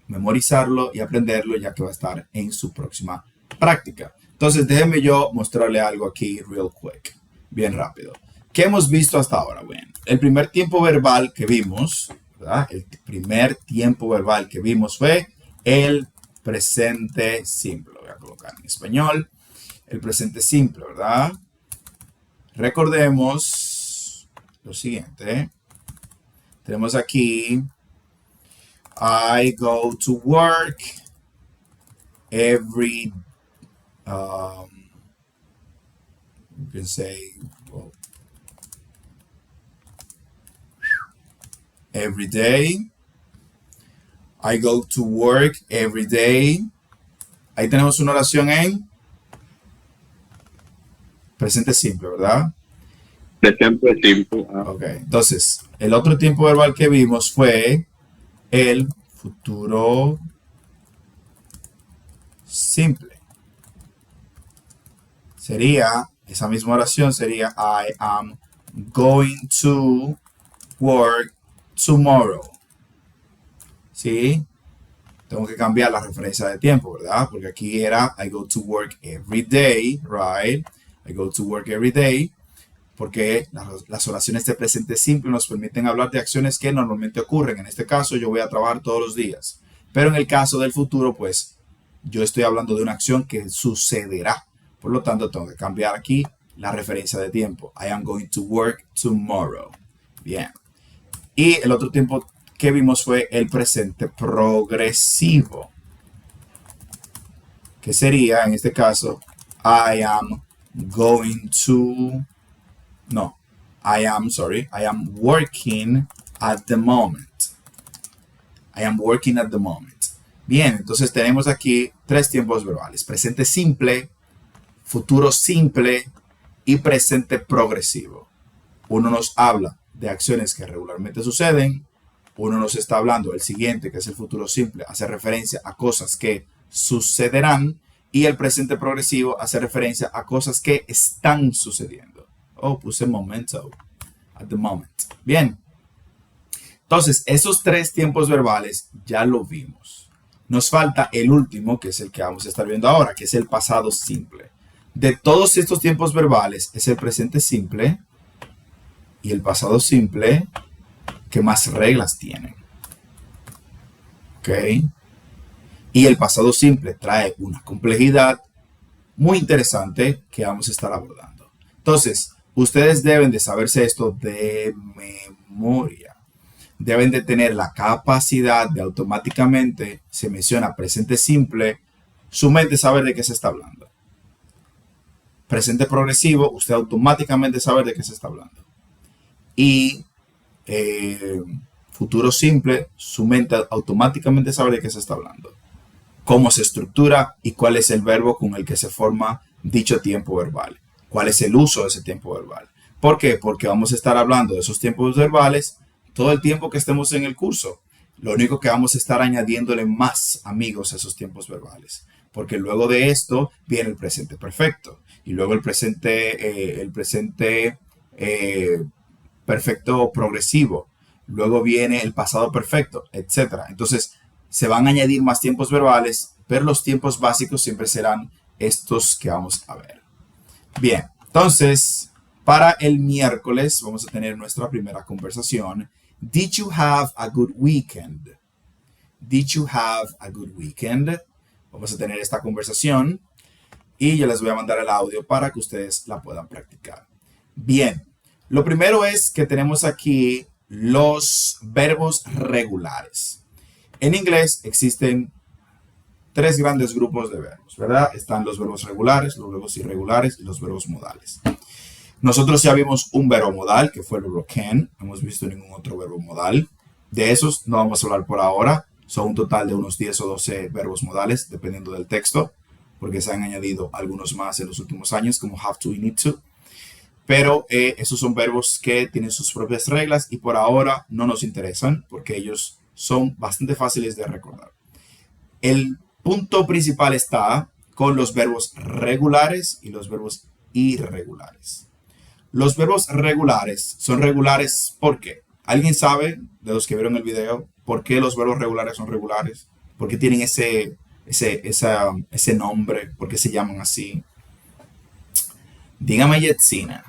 memorizarlo y aprenderlo, ya que va a estar en su próxima práctica. Entonces, déjenme yo mostrarle algo aquí real quick, bien rápido. ¿Qué hemos visto hasta ahora? Bueno, el primer tiempo verbal que vimos, ¿verdad? El primer tiempo verbal que vimos fue el presente simple. Lo voy a colocar en español. El presente simple, ¿verdad? Recordemos lo siguiente. Tenemos aquí, I go to work every, you can say, well, every day. I go to work every day. Ahí tenemos una oración en presente simple, ¿verdad? Presente simple. Ok, entonces, el otro tiempo verbal que vimos fue el futuro simple. Sería, esa misma oración sería I am going to work tomorrow. ¿Sí? Tengo que cambiar la referencia de tiempo, ¿verdad? Porque aquí era I go to work every day, right? I go to work every day. Porque las oraciones de presente simple nos permiten hablar de acciones que normalmente ocurren. En este caso, yo voy a trabajar todos los días. Pero en el caso del futuro, pues, yo estoy hablando de una acción que sucederá. Por lo tanto, tengo que cambiar aquí la referencia de tiempo. I am going to work tomorrow. Bien. Y el otro tiempo que vimos fue el presente progresivo. Que sería, en este caso, I am going to... No, I am working at the moment. I am working at the moment. Bien, entonces tenemos aquí tres tiempos verbales. Presente simple, futuro simple y presente progresivo. Uno nos habla de acciones que regularmente suceden. Uno nos está hablando, el siguiente, que es el futuro simple, hace referencia a cosas que sucederán. Y el presente progresivo hace referencia a cosas que están sucediendo. Oh, puse momento. At the moment. Bien. Entonces, esos tres tiempos verbales ya lo vimos. Nos falta el último, que es el que vamos a estar viendo ahora, que es el pasado simple. De todos estos tiempos verbales, es el presente simple y el pasado simple que más reglas tienen. ¿Ok? Y el pasado simple trae una complejidad muy interesante que vamos a estar abordando. Entonces, ustedes deben de saberse esto de memoria. Deben de tener la capacidad de automáticamente, se menciona presente simple, su mente saber de qué se está hablando. Presente progresivo, usted automáticamente sabe de qué se está hablando. Y futuro simple, su mente automáticamente sabe de qué se está hablando. Cómo se estructura y cuál es el verbo con el que se forma dicho tiempo verbal. ¿Cuál es el uso de ese tiempo verbal? ¿Por qué? Porque vamos a estar hablando de esos tiempos verbales todo el tiempo que estemos en el curso. Lo único que vamos a estar añadiéndole más amigos a esos tiempos verbales. Porque luego de esto viene el presente perfecto. Y luego el presente perfecto progresivo. Luego viene el pasado perfecto, etc. Entonces, se van a añadir más tiempos verbales, pero los tiempos básicos siempre serán estos que vamos a ver. Bien, entonces, para el miércoles vamos a tener nuestra primera conversación. Did you have a good weekend? Did you have a good weekend? Vamos a tener esta conversación y yo les voy a mandar el audio para que ustedes la puedan practicar. Bien, lo primero es que tenemos aquí los verbos regulares. En inglés existen tres grandes grupos de verbos, ¿verdad? Están los verbos regulares, los verbos irregulares y los verbos modales. Nosotros ya vimos un verbo modal, que fue el verbo can. No hemos visto ningún otro verbo modal. De esos no vamos a hablar por ahora. Son un total de unos 10 o 12 verbos modales, dependiendo del texto, porque se han añadido algunos más en los últimos años, como have to y need to. Pero esos son verbos que tienen sus propias reglas y por ahora no nos interesan, porque ellos son bastante fáciles de recordar. El punto principal está con los verbos regulares y los verbos irregulares. Los verbos regulares son regulares ¿por qué? ¿Alguien sabe de los que vieron el video por qué los verbos regulares son regulares? ¿Por qué tienen ese nombre? ¿Por qué se llaman así? Dígame, Yetsina.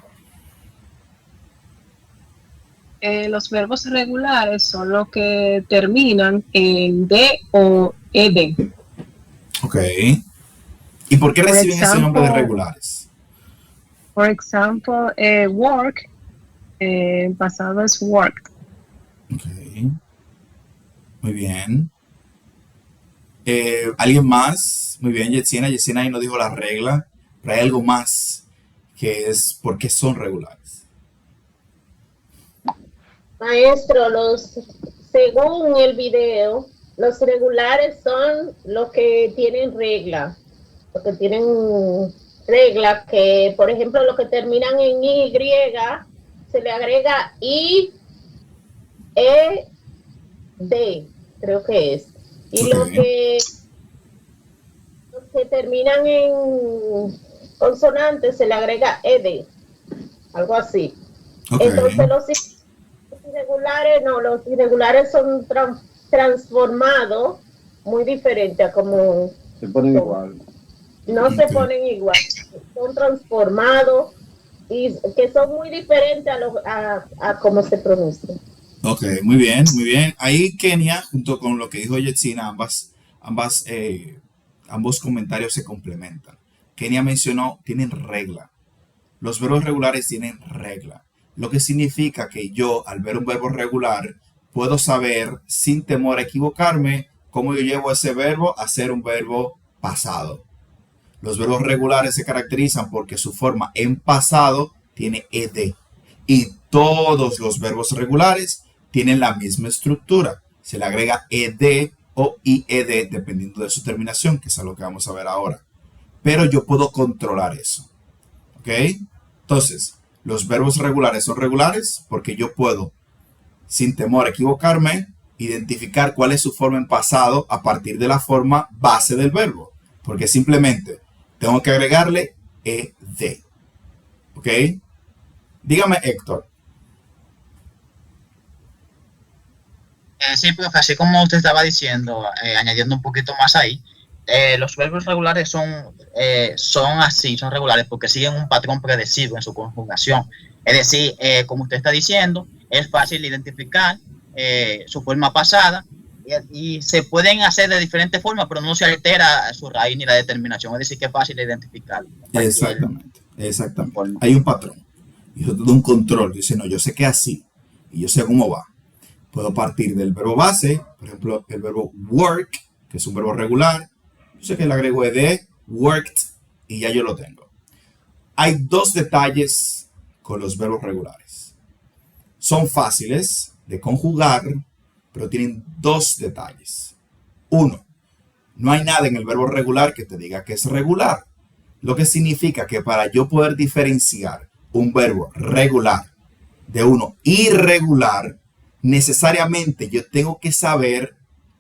Los verbos regulares son los que terminan en D o ED. Ok. ¿Y por qué reciben ese nombre de regulares? Por ejemplo, work, pasado es worked. Ok. Muy bien. ¿Alguien más? Muy bien, Yetsina. Yetsina ahí nos dijo la regla, pero hay algo más que es por qué son regulares. Maestro, según el video, los regulares son los que tienen regla. Los que tienen regla, que por ejemplo los que terminan en Y, se le agrega I, E, D, creo que es. Y los que terminan en consonantes se le agrega ED, algo así. Okay. Entonces los irregulares son transformados muy diferente a como se ponen igual. No se ponen igual, son transformados y que son muy diferentes a cómo se pronuncia. Ok, muy bien, muy bien. Ahí Kenia, junto con lo que dijo Yetsina, ambos comentarios se complementan. Kenia mencionó, tienen regla. Los verbos regulares tienen regla, lo que significa que yo, al ver un verbo regular, puedo saber, sin temor a equivocarme, cómo yo llevo ese verbo a ser un verbo pasado. Los verbos regulares se caracterizan porque su forma en pasado tiene ed. Y todos los verbos regulares tienen la misma estructura. Se le agrega ed o ied dependiendo de su terminación, que es a lo que vamos a ver ahora. Pero yo puedo controlar eso. ¿Ok? Entonces, los verbos regulares son regulares porque yo puedo, sin temor a equivocarme, identificar cuál es su forma en pasado a partir de la forma base del verbo. Porque simplemente tengo que agregarle ed. ¿Ok? Dígame, Héctor. Sí, profe, así como usted estaba diciendo, añadiendo un poquito más ahí, los verbos regulares son regulares porque siguen un patrón predecible en su conjugación. Es decir, como usted está diciendo, es fácil identificar su forma pasada y se pueden hacer de diferentes formas, pero no se altera su raíz ni la determinación. Es decir, que es fácil identificarlo. Exactamente. Hay un patrón. Y eso es todo un control. Dice, no, yo sé que es así y yo sé cómo va. Puedo partir del verbo base, por ejemplo, el verbo work, que es un verbo regular. Yo sé que le agrego ed, worked, y ya yo lo tengo. Hay dos detalles con los verbos regulares. Son fáciles de conjugar, pero tienen dos detalles. Uno, no hay nada en el verbo regular que te diga que es regular. Lo que significa que para yo poder diferenciar un verbo regular de uno irregular, necesariamente yo tengo que saber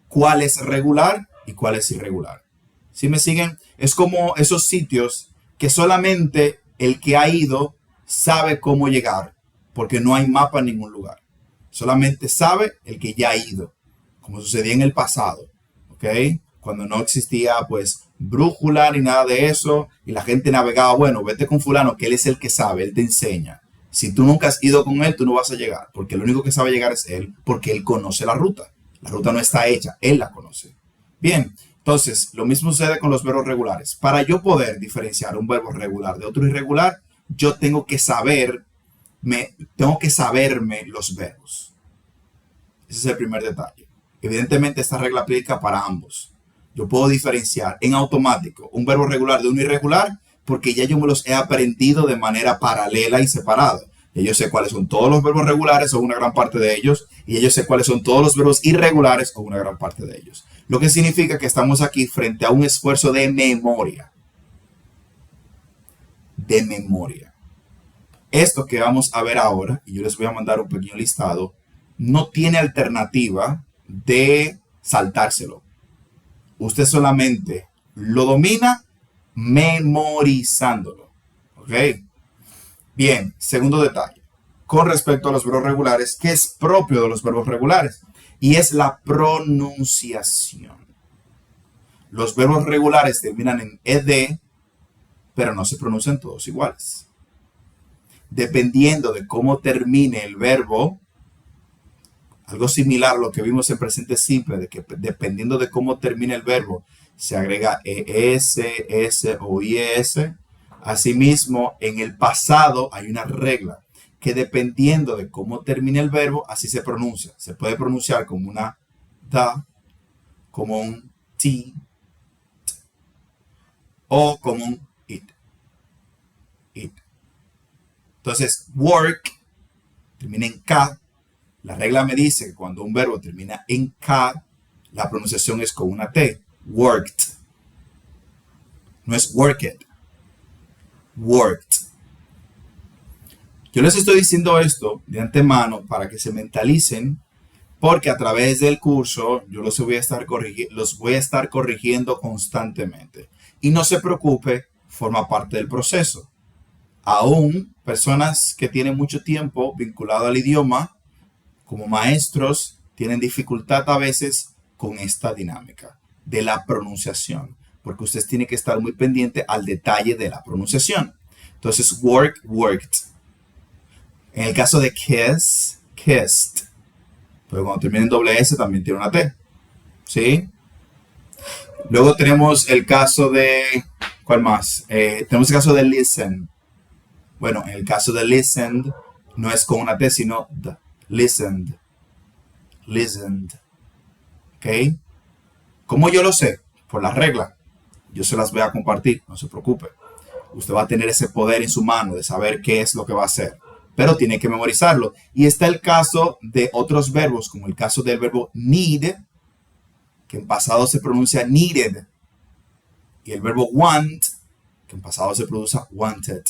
cuál es regular y cuál es irregular. ¿Sí me siguen? Es como esos sitios que solamente el que ha ido sabe cómo llegar, porque no hay mapa en ningún lugar. Solamente sabe el que ya ha ido, como sucedía en el pasado, ¿ok? Cuando no existía, pues, brújula ni nada de eso, y la gente navegaba, bueno, vete con fulano, que él es el que sabe, él te enseña. Si tú nunca has ido con él, tú no vas a llegar, porque el único que sabe llegar es él, porque él conoce la ruta. La ruta no está hecha, él la conoce. Bien, entonces, lo mismo sucede con los verbos regulares. Para yo poder diferenciar un verbo regular de otro irregular, yo tengo que saberme los verbos. Ese es el primer detalle. Evidentemente, esta regla aplica para ambos. Yo puedo diferenciar en automático un verbo regular de un irregular porque ya yo me los he aprendido de manera paralela y separada. Ya yo sé cuáles son todos los verbos regulares o una gran parte de ellos, y ya yo sé cuáles son todos los verbos irregulares o una gran parte de ellos. Lo que significa que estamos aquí frente a un esfuerzo de memoria. De memoria. Esto que vamos a ver ahora, y yo les voy a mandar un pequeño listado, no tiene alternativa de saltárselo. Usted solamente lo domina memorizándolo. ¿Ok? Bien, segundo detalle. Con respecto a los verbos regulares, ¿qué es propio de los verbos regulares? Y es la pronunciación. Los verbos regulares terminan en ed, pero no se pronuncian todos iguales. Dependiendo de cómo termine el verbo, algo similar a lo que vimos en presente simple, de que dependiendo de cómo termine el verbo, se agrega es, s o is. Asimismo, en el pasado hay una regla que dependiendo de cómo termine el verbo, así se pronuncia. Se puede pronunciar como una da, como un t, o como un it. It. Entonces, work termina en K. La regla me dice que cuando un verbo termina en K, la pronunciación es con una T. Worked. No es worked. Worked. Yo les estoy diciendo esto de antemano para que se mentalicen, porque a través del curso yo los voy a estar corrigiendo constantemente. Y no se preocupe, forma parte del proceso. Aún personas que tienen mucho tiempo vinculado al idioma, como maestros, tienen dificultad a veces con esta dinámica de la pronunciación, porque ustedes tienen que estar muy pendiente al detalle de la pronunciación. Entonces, work, worked. En el caso de kiss, kissed. Pero cuando termina en doble S también tiene una T. ¿Sí? Luego tenemos el caso de... ¿Cuál más? Tenemos el caso de listen. Bueno, en el caso de listened, no es con una T, sino the. Listened. Listened. ¿Ok? ¿Cómo yo lo sé? Por la regla. Yo se las voy a compartir, no se preocupe. Usted va a tener ese poder en su mano de saber qué es lo que va a hacer. Pero tiene que memorizarlo. Y está el caso de otros verbos, como el caso del verbo need, que en pasado se pronuncia needed. Y el verbo want, que en pasado se pronuncia wanted.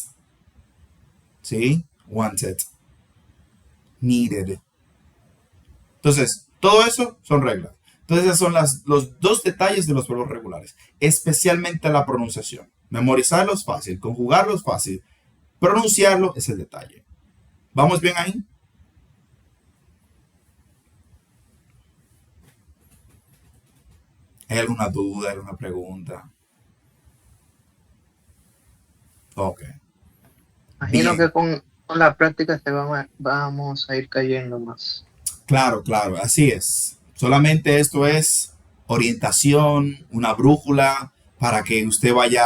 ¿Sí? Wanted. Needed. Entonces, todo eso son reglas. Entonces, esos son los dos detalles de los verbos regulares. Especialmente la pronunciación. Memorizarlo es fácil. Conjugarlo es fácil. Pronunciarlo es el detalle. ¿Vamos bien ahí? ¿Hay alguna duda, alguna pregunta? Ok. Imagino Bien. que con la práctica vamos a ir cayendo más. Claro, claro, así es. Solamente esto es orientación, una brújula para que usted vaya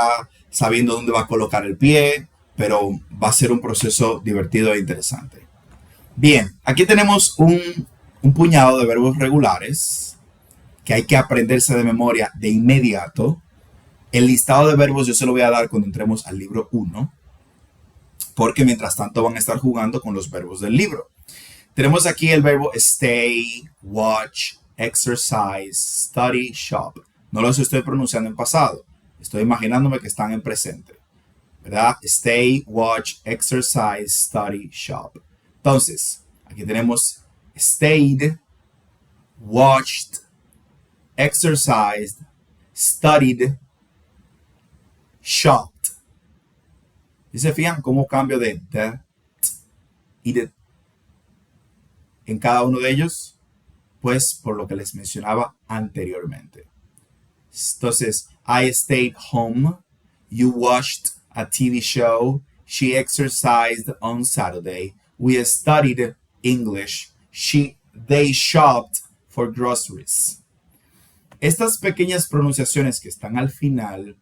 sabiendo dónde va a colocar el pie, pero va a ser un proceso divertido e interesante. Bien, aquí tenemos un puñado de verbos regulares que hay que aprenderse de memoria de inmediato. El listado de verbos yo se lo voy a dar cuando entremos al libro 1, porque mientras tanto van a estar jugando con los verbos del libro. Tenemos aquí el verbo stay, watch, exercise, study, shop. No los estoy pronunciando en pasado. Estoy imaginándome que están en presente. ¿Verdad? Stay, watch, exercise, study, shop. Entonces, aquí tenemos stayed, watched, exercised, studied, shopped. ¿Y se fijan cómo cambio de the y de en cada uno de ellos? Pues por lo que les mencionaba anteriormente. Entonces, I stayed home. You watched a TV show. She exercised on Saturday. We studied English. They shopped for groceries. Estas pequeñas pronunciaciones que están al final,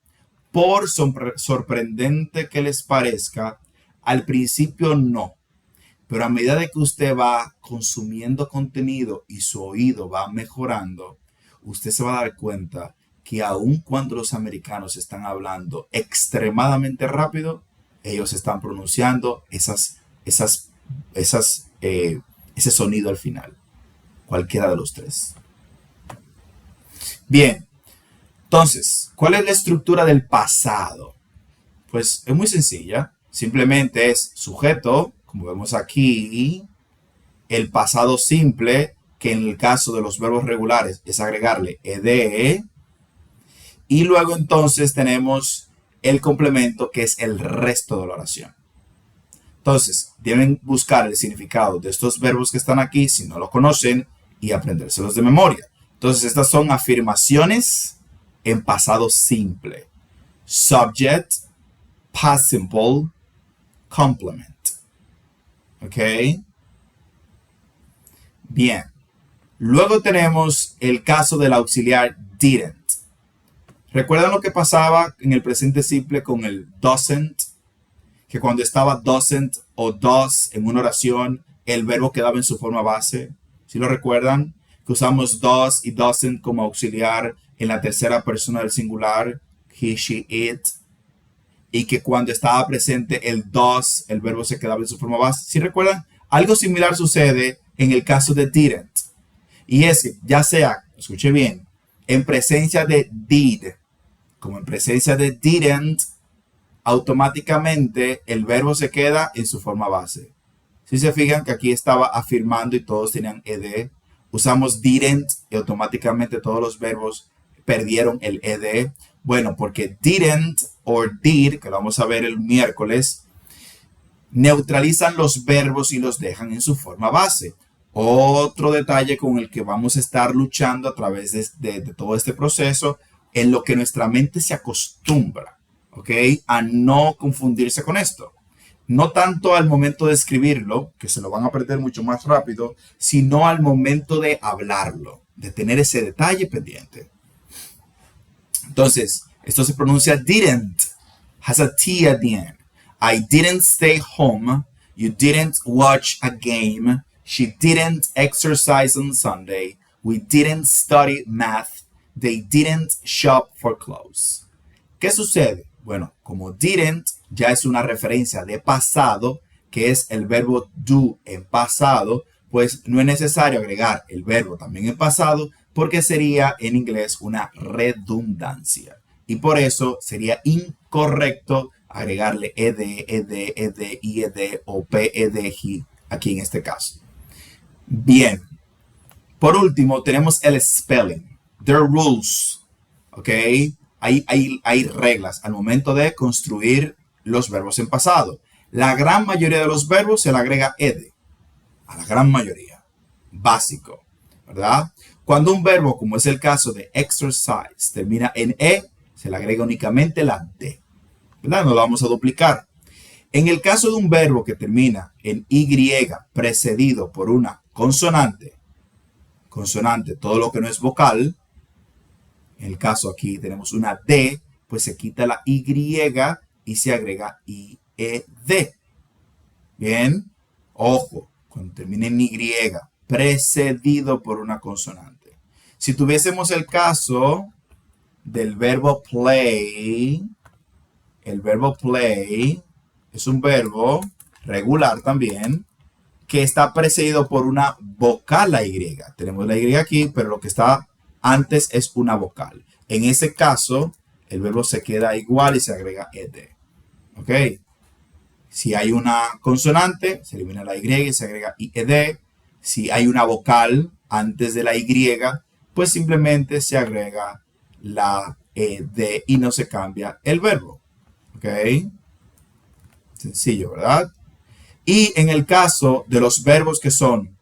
por sorprendente que les parezca, al principio no. Pero a medida de que usted va consumiendo contenido y su oído va mejorando, usted se va a dar cuenta que aun cuando los americanos están hablando extremadamente rápido, ellos están pronunciando ese sonido al final. Cualquiera de los tres. Bien. Entonces, ¿cuál es la estructura del pasado? Pues es muy sencilla. Simplemente es sujeto, como vemos aquí, el pasado simple, que en el caso de los verbos regulares es agregarle ed, y luego entonces tenemos el complemento, que es el resto de la oración. Entonces, deben buscar el significado de estos verbos que están aquí, si no lo conocen, y aprendérselos de memoria. Entonces, estas son afirmaciones en pasado simple. Subject, past simple, complement. ¿Ok? Bien. Luego tenemos el caso del auxiliar didn't. ¿Recuerdan lo que pasaba en el presente simple con el doesn't? Que cuando estaba doesn't o does en una oración, el verbo quedaba en su forma base. ¿Sí lo recuerdan? Que usamos does y doesn't como auxiliar en la tercera persona del singular, he, she, it. Y que cuando estaba presente el does, el verbo se quedaba en su forma base. ¿Sí recuerdan? Algo similar sucede en el caso de didn't. Y es que ya sea, escuche bien, en presencia de did, como en presencia de didn't, automáticamente el verbo se queda en su forma base. Si se fijan que aquí estaba afirmando y todos tenían ed, usamos didn't y automáticamente todos los verbos perdieron el ed. Bueno, porque didn't o did, que lo vamos a ver el miércoles, neutralizan los verbos y los dejan en su forma base. Otro detalle con el que vamos a estar luchando a través de todo este proceso, en lo que nuestra mente se acostumbra, ¿ok? A no confundirse con esto. No tanto al momento de escribirlo, que se lo van a aprender mucho más rápido, sino al momento de hablarlo, de tener ese detalle pendiente. Entonces, esto se pronuncia didn't, has a T at the end. I didn't stay home, you didn't watch a game, she didn't exercise on Sunday, we didn't study math, they didn't shop for clothes. ¿Qué sucede? Bueno, como didn't ya es una referencia de pasado, que es el verbo do en pasado, pues no es necesario agregar el verbo también en pasado, porque sería en inglés una redundancia. Y por eso sería incorrecto agregarle ed, ied o ped aquí en este caso. Bien. Por último, tenemos el spelling. There are rules. ¿Ok? Hay reglas al momento de construir los verbos en pasado. La gran mayoría de los verbos se le agrega ed. A la gran mayoría. Básico. ¿Verdad? Cuando un verbo, como es el caso de exercise, termina en e, se le agrega únicamente la d. ¿Verdad? No lo vamos a duplicar. En el caso de un verbo que termina en y precedido por una consonante, todo lo que no es vocal, en el caso aquí tenemos una D, pues se quita la Y y se agrega IED. Bien, ojo, cuando termine en Y, precedido por una consonante. Si tuviésemos el caso del verbo play, el verbo play es un verbo regular también, que está precedido por una vocal, la Y. Tenemos la Y aquí, pero lo que está antes es una vocal. En ese caso, el verbo se queda igual y se agrega ed. ¿Ok? Si hay una consonante, se elimina la Y y se agrega ied. Si hay una vocal antes de la Y, pues simplemente se agrega la ed y no se cambia el verbo. ¿Ok? Sencillo, ¿verdad? Y en el caso de los verbos que son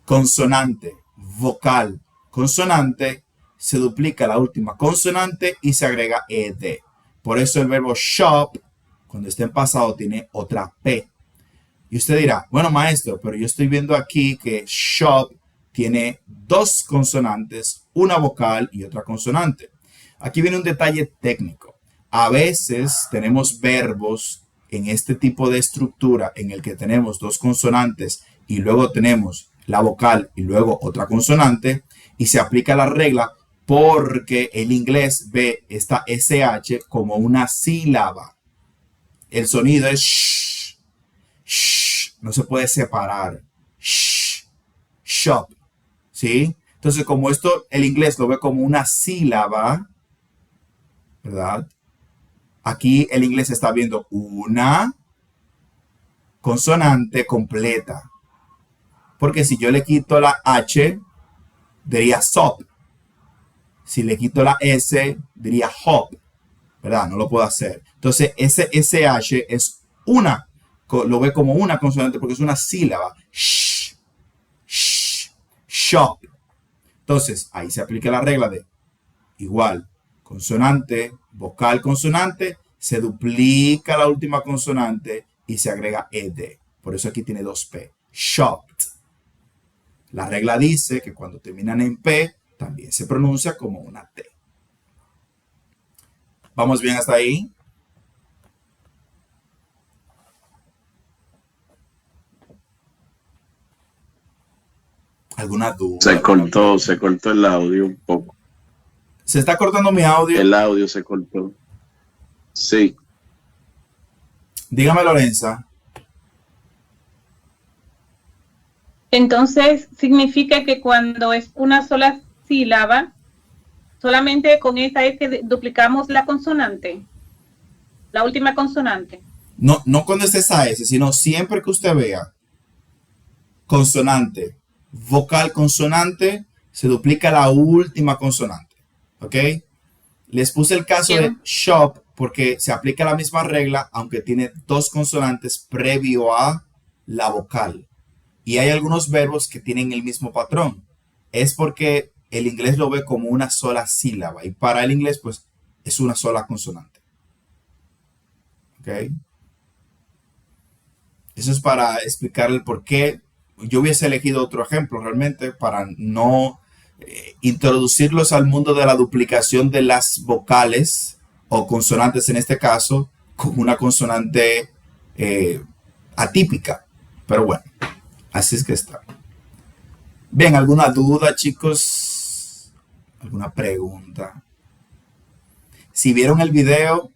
consonante, vocal, consonante, se duplica la última consonante y se agrega ed. Por eso el verbo shop, cuando esté en pasado, tiene otra P. Y usted dirá, bueno maestro, pero yo estoy viendo aquí que shop tiene dos consonantes, una vocal y otra consonante. Aquí viene un detalle técnico. A veces tenemos verbos en este tipo de estructura en el que tenemos dos consonantes y luego tenemos la vocal y luego otra consonante y se aplica la regla porque el inglés ve esta SH como una sílaba. El sonido es sh, sh, no se puede separar. Sh, shop, ¿sí? Entonces, como esto el inglés lo ve como una sílaba, ¿verdad? Aquí el inglés está viendo una consonante completa. Porque si yo le quito la H, diría SOP. Si le quito la S, diría HOP. ¿Verdad? No lo puedo hacer. Entonces, ese SH es una, lo ve como una consonante porque es una sílaba. Sh, sh, shop. Entonces, ahí se aplica la regla de igual, consonante, vocal, consonante, se duplica la última consonante y se agrega ed. Por eso aquí tiene dos P. Shopped. La regla dice que cuando terminan en P, también se pronuncia como una T. ¿Vamos bien hasta ahí? ¿Alguna duda? Se cortó el audio un poco. ¿Se está cortando mi audio? El audio se cortó. Sí. Dígame, Lorenza. Entonces, significa que cuando es una sola sílaba, solamente con esa es que duplicamos la consonante, la última consonante. No cuando esté esa S, sino siempre que usted vea consonante, vocal, consonante, se duplica la última consonante. ¿Ok? Les puse el caso de shop porque se aplica la misma regla, aunque tiene dos consonantes previo a la vocal. Y hay algunos verbos que tienen el mismo patrón. Es porque el inglés lo ve como una sola sílaba. Y para el inglés, pues, es una sola consonante. ¿Ok? Eso es para explicarle por qué. Yo hubiese elegido otro ejemplo realmente para no introducirlos al mundo de la duplicación de las vocales o consonantes en este caso con una consonante atípica. Pero bueno, así es que está. Bien, ¿alguna duda, chicos? ¿Alguna pregunta? Si vieron el video,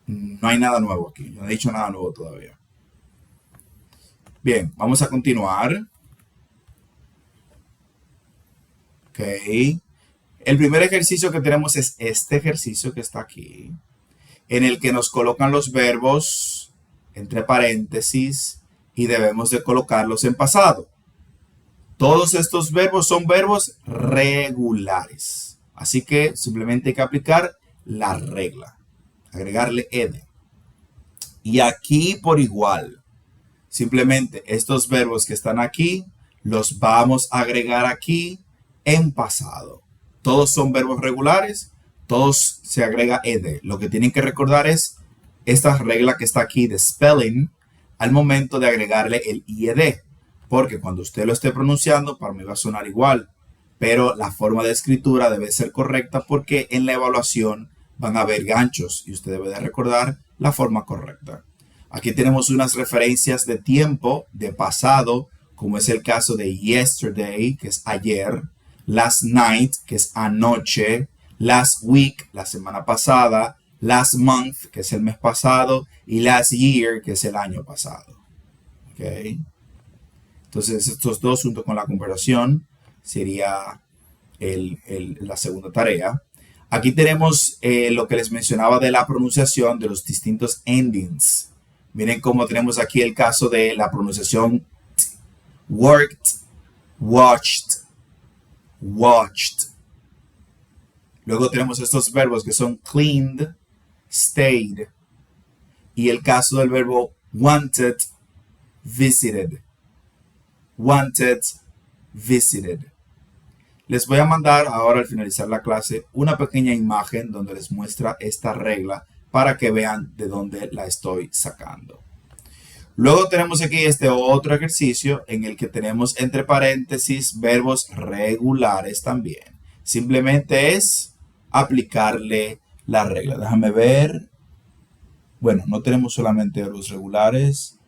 no hay nada nuevo aquí. Yo no he dicho nada nuevo todavía. Bien, vamos a continuar. Ok. El primer ejercicio que tenemos es este ejercicio que está aquí, en el que nos colocan los verbos entre paréntesis y debemos de colocarlos en pasado. Todos estos verbos son verbos regulares. Así que simplemente hay que aplicar la regla. Agregarle ed. Y aquí por igual. Simplemente estos verbos que están aquí los vamos a agregar aquí en pasado. Todos son verbos regulares. Todos se agrega ed. Lo que tienen que recordar es esta regla que está aquí de spelling al momento de agregarle el ied. Porque cuando usted lo esté pronunciando, para mí va a sonar igual. Pero la forma de escritura debe ser correcta porque en la evaluación van a haber ganchos y usted debe de recordar la forma correcta. Aquí tenemos unas referencias de tiempo, de pasado, como es el caso de yesterday, que es ayer, last night, que es anoche, last week, la semana pasada, last month, que es el mes pasado, y last year, que es el año pasado. ¿Ok? Entonces, estos dos junto con la conversación sería la segunda tarea. Aquí tenemos lo que les mencionaba de la pronunciación de los distintos endings. Miren cómo tenemos aquí el caso de la pronunciación worked, watched, watched. Luego tenemos estos verbos que son cleaned, stayed. Y el caso del verbo wanted, visited. Wanted, visited. Les voy a mandar ahora al finalizar la clase una pequeña imagen donde les muestra esta regla para que vean de dónde la estoy sacando. Luego tenemos aquí este otro ejercicio en el que tenemos entre paréntesis verbos regulares también. Simplemente es aplicarle la regla. Déjame ver. Bueno, no tenemos solamente verbos regulares,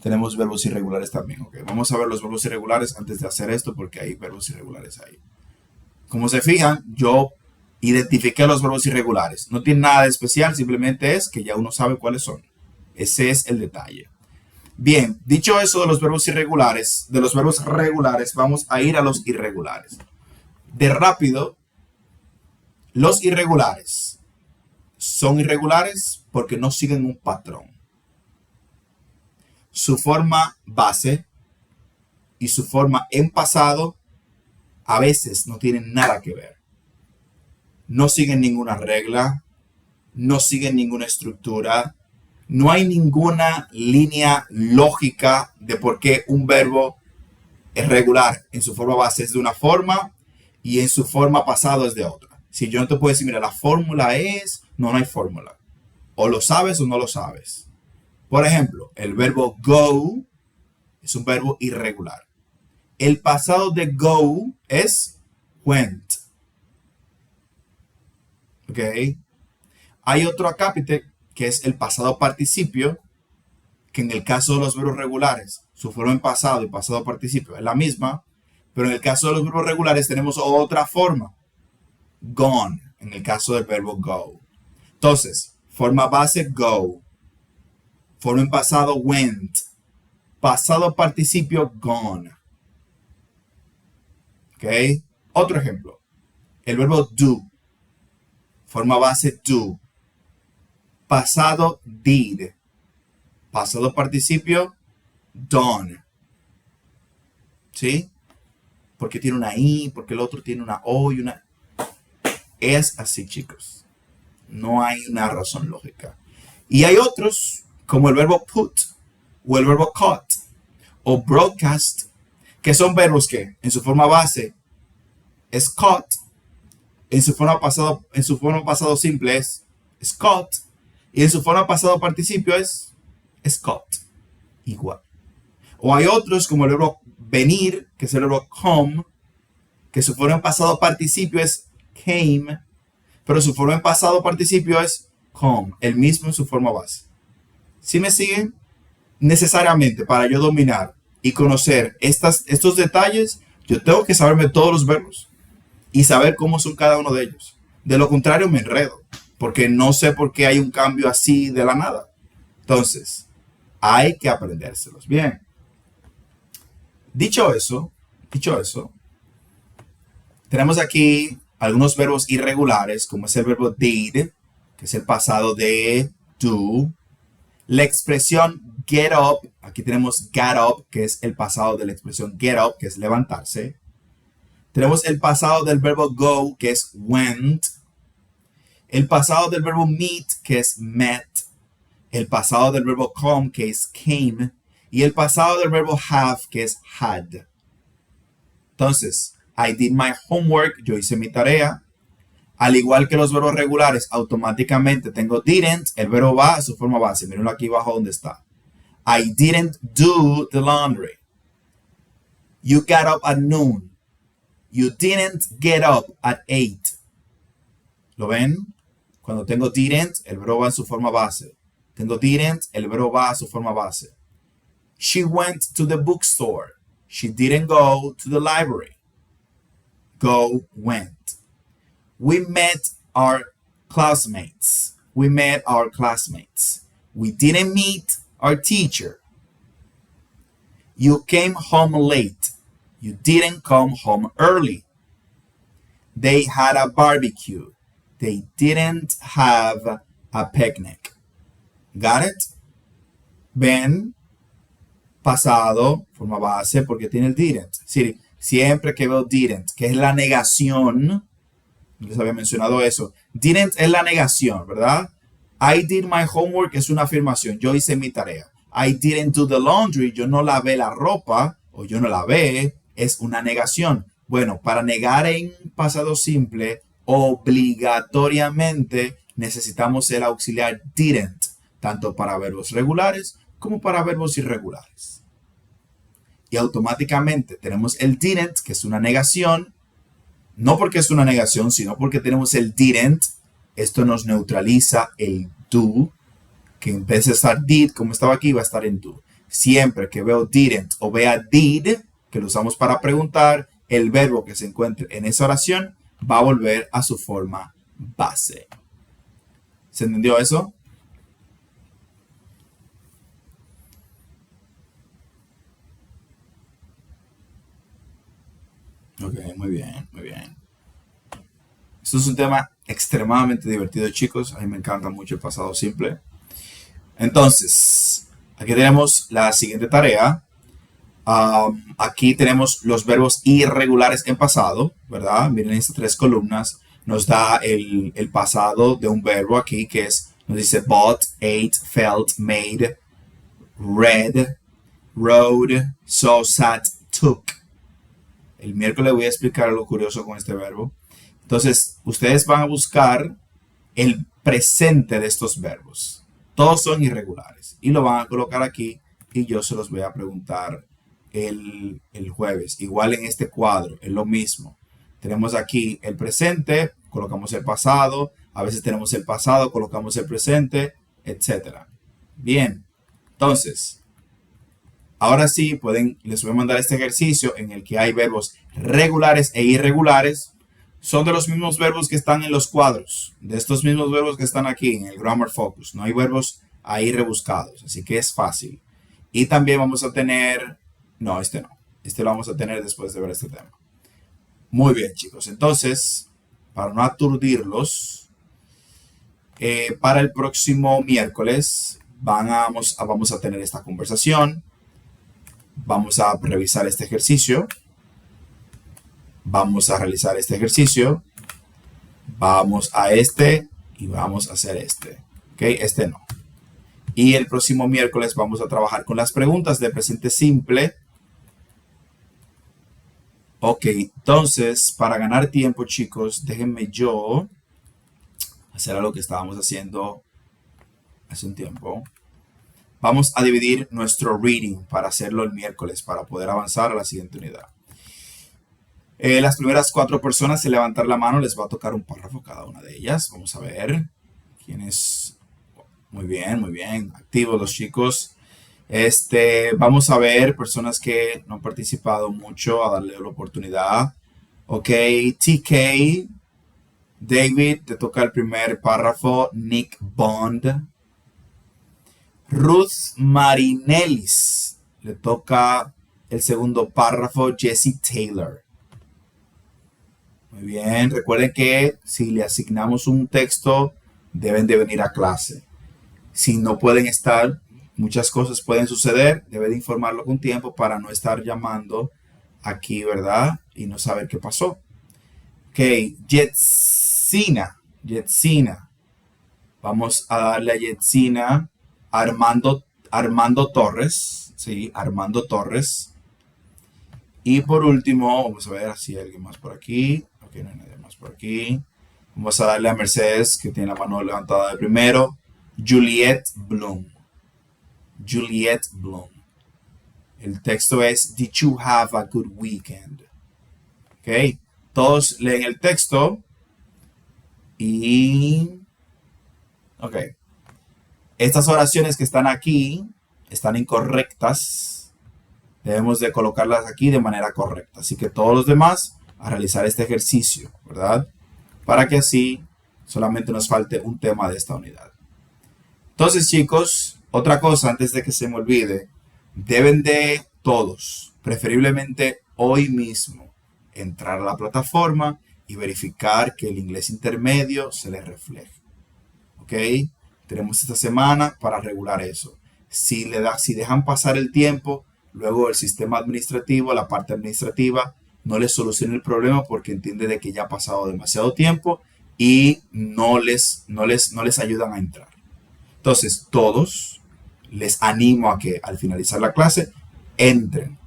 tenemos verbos irregulares también. Okay. Vamos a ver los verbos irregulares antes de hacer esto porque hay verbos irregulares ahí. Como se fijan, yo identifiqué los verbos irregulares. No tiene nada de especial, simplemente es que ya uno sabe cuáles son. Ese es el detalle. Bien, dicho eso de los verbos irregulares, de los verbos regulares, vamos a ir a los irregulares. De rápido, los irregulares son irregulares porque no siguen un patrón. Su forma base y su forma en pasado a veces no tienen nada que ver. No siguen ninguna regla, no siguen ninguna estructura, no hay ninguna línea lógica de por qué un verbo es regular. En su forma base es de una forma y en su forma pasado es de otra. Si yo no te puedo decir, mira, la fórmula es, no hay fórmula. O lo sabes o no lo sabes. Por ejemplo, el verbo go es un verbo irregular. El pasado de go es went. ¿Ok? Hay otro acápite que es el pasado participio, que en el caso de los verbos regulares, su forma en pasado y pasado participio es la misma, pero en el caso de los verbos regulares tenemos otra forma. Gone, en el caso del verbo go. Entonces, forma base, go. Forma en pasado, went. Pasado participio, gone. ¿Ok? Otro ejemplo. El verbo do. Forma base, do. Pasado, did. Pasado participio, done. ¿Sí? Porque tiene una I, porque el otro tiene una O y una... Es así, chicos. No hay una razón lógica. Y hay otros, como el verbo put, o el verbo cut, o broadcast, que son verbos que en su forma base es cut, en su forma pasado simple es cut, y en su forma pasado participio es cut. Igual. O hay otros, como el verbo venir, que es el verbo come, que su forma en pasado participio es came, pero su forma en pasado participio es come, el mismo en su forma base. ¿Sí me siguen? Necesariamente para yo dominar y conocer estos detalles, yo tengo que saberme todos los verbos y saber cómo son cada uno de ellos. De lo contrario me enredo, porque no sé por qué hay un cambio así de la nada. Entonces, hay que aprendérselos bien. Dicho eso, tenemos aquí algunos verbos irregulares, como es el verbo did, que es el pasado de do. La expresión get up, aquí tenemos got up, que es el pasado de la expresión get up, que es levantarse. Tenemos el pasado del verbo go, que es went. El pasado del verbo meet, que es met. El pasado del verbo come, que es came. Y el pasado del verbo have, que es had. Entonces, I did my homework, yo hice mi tarea. Al igual que los verbos regulares, automáticamente tengo didn't, el verbo va a su forma base. Mírenlo aquí abajo donde está. I didn't do the laundry. You got up at noon. You didn't get up at 8. ¿Lo ven? Cuando tengo didn't, el verbo va en su forma base. Tengo didn't, el verbo va a su forma base. She went to the bookstore. She didn't go to the library. Go, went. We met our classmates. We met our classmates. We didn't meet our teacher. You came home late. You didn't come home early. They had a barbecue. They didn't have a picnic. Got it? Ven, pasado, forma base, porque tiene el didn't. Sí, siempre que veo didn't, que es la negación, les había mencionado eso. Didn't es la negación, ¿verdad? I did my homework es una afirmación. Yo hice mi tarea. I didn't do the laundry. Yo no lavé la ropa o yo no lavé. Es una negación. Bueno, para negar en pasado simple, obligatoriamente necesitamos el auxiliar didn't, tanto para verbos regulares como para verbos irregulares. Y automáticamente tenemos el didn't, que es una negación. No porque es una negación, sino porque tenemos el didn't. Esto nos neutraliza el do, que en vez de estar did, como estaba aquí, va a estar en do. Siempre que veo didn't o vea did, que lo usamos para preguntar, el verbo que se encuentre en esa oración va a volver a su forma base. ¿Se entendió eso? Ok, muy bien, muy bien. Esto es un tema extremadamente divertido, chicos. A mí me encanta mucho el pasado simple. Entonces, aquí tenemos la siguiente tarea. Aquí tenemos los verbos irregulares en pasado, ¿verdad? Miren estas 3 columnas. Nos da el pasado de un verbo aquí, que nos dice bought, ate, felt, made, read, rode, saw, sat, took. El miércoles voy a explicar algo curioso con este verbo. Entonces, ustedes van a buscar el presente de estos verbos. Todos son irregulares. Y lo van a colocar aquí y yo se los voy a preguntar el jueves. Igual en este cuadro, es lo mismo. Tenemos aquí el presente, colocamos el pasado. A veces tenemos el pasado, colocamos el presente, etc. Bien, entonces, ahora sí, les voy a mandar este ejercicio en el que hay verbos regulares e irregulares. Son de los mismos verbos que están en los cuadros, de estos mismos verbos que están aquí en el Grammar Focus. No hay verbos ahí rebuscados, así que es fácil. Y también vamos a tener, no, este no, este lo vamos a tener después de ver este tema. Muy bien, chicos, entonces, para no aturdirlos, para el próximo miércoles vamos a tener esta conversación. Vamos a revisar este ejercicio. Vamos a realizar este ejercicio. Vamos a este y vamos a hacer este. ¿Ok? Este no. Y el próximo miércoles vamos a trabajar con las preguntas de presente simple. Ok, entonces, para ganar tiempo, chicos, déjenme yo hacer algo que estábamos haciendo hace un tiempo. Vamos a dividir nuestro reading para hacerlo el miércoles, para poder avanzar a la siguiente unidad. Las primeras 4 personas, se levantar la mano, les va a tocar un párrafo cada una de ellas. Vamos a ver quiénes. Muy bien, activos los chicos. Vamos a ver personas que no han participado mucho, a darle la oportunidad. Ok, TK, David, te toca el primer párrafo. Nick Bond. Ruth Marinelis, le toca el segundo párrafo. Jessie Taylor. Muy bien, recuerden que si le asignamos un texto, deben de venir a clase. Si no pueden estar, muchas cosas pueden suceder, debe de informarlo con tiempo para no estar llamando aquí, ¿verdad? Y no saber qué pasó. Ok, Jetsina. Vamos a darle a Jetsina. Armando Torres. Sí, Armando Torres. Y por último, vamos a ver si hay alguien más por aquí. Ok, no hay nadie más por aquí. Vamos a darle a Mercedes, que tiene la mano levantada de primero. Juliette Bloom. El texto es, Did you have a good weekend? Ok, todos leen el texto. Y... ok. Estas oraciones que están aquí están incorrectas. Debemos de colocarlas aquí de manera correcta. Así que todos los demás a realizar este ejercicio, ¿verdad? Para que así solamente nos falte un tema de esta unidad. Entonces, chicos, otra cosa antes de que se me olvide, deben de todos, preferiblemente hoy mismo, entrar a la plataforma y verificar que el inglés intermedio se les refleje. ¿Ok? Tenemos esta semana para regular eso. Si dejan pasar el tiempo, luego el sistema administrativo, la parte administrativa, no les soluciona el problema porque entiende de que ya ha pasado demasiado tiempo y no les ayudan a entrar. Entonces, todos les animo a que al finalizar la clase entren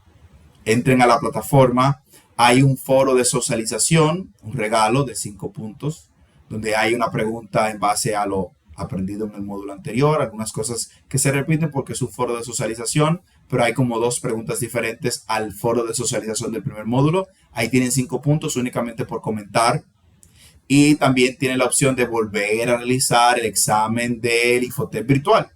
a la plataforma. Hay un foro de socialización, un regalo de 5 puntos, donde hay una pregunta en base a lo aprendido en el módulo anterior, algunas cosas que se repiten porque es un foro de socialización, pero hay como 2 preguntas diferentes al foro de socialización del primer módulo. Ahí tienen 5 puntos únicamente por comentar. Y también tienen la opción de volver a realizar el examen del Infotep virtual,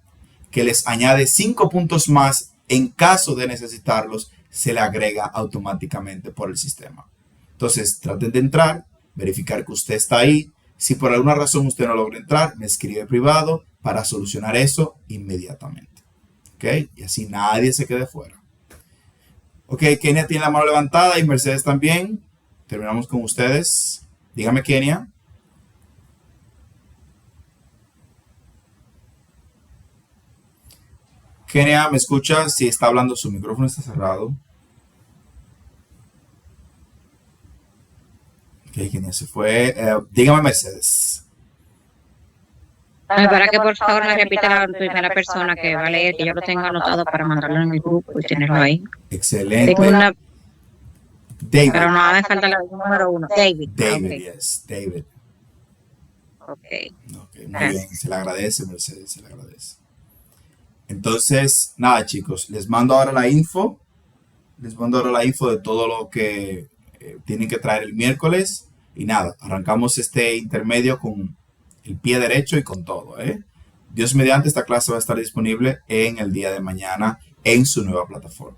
que les añade 5 puntos más en caso de necesitarlos, se le agrega automáticamente por el sistema. Entonces, traten de entrar, verificar que usted está ahí. Si por alguna razón usted no logra entrar, me escribe privado para solucionar eso inmediatamente. ¿Ok? Y así nadie se quede fuera. Ok, Kenia tiene la mano levantada y Mercedes también. Terminamos con ustedes. Dígame, Kenia. Kenia, ¿me escucha? Si está hablando, su micrófono está cerrado. Ok, Kenia se fue. Dígame, Mercedes. Para que por favor me repita la primera persona que va a leer, que yo lo tenga anotado para mandarlo en el grupo y tenerlo ahí. Excelente. Tengo una, David. pero no me falta la número 1. David. David, Okay. yes, David. Okay. Ok, muy bien, se le agradece, Mercedes, se le agradece. Entonces, nada, chicos, les mando ahora la info. Les mando ahora la info de todo lo que tienen que traer el miércoles. Y nada, arrancamos este intermedio con el pie derecho y con todo, ¿eh? Dios mediante, esta clase va a estar disponible en el día de mañana en su nueva plataforma.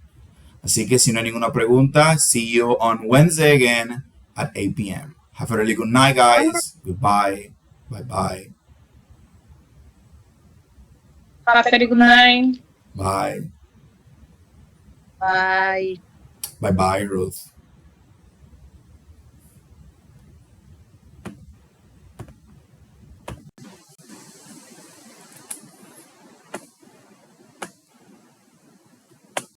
Así que si no hay ninguna pregunta, see you on Wednesday again at 8 p.m. Have a really good night, guys. Goodbye. Bye-bye. Have a very good night. Bye. Bye. Bye-bye, Ruth.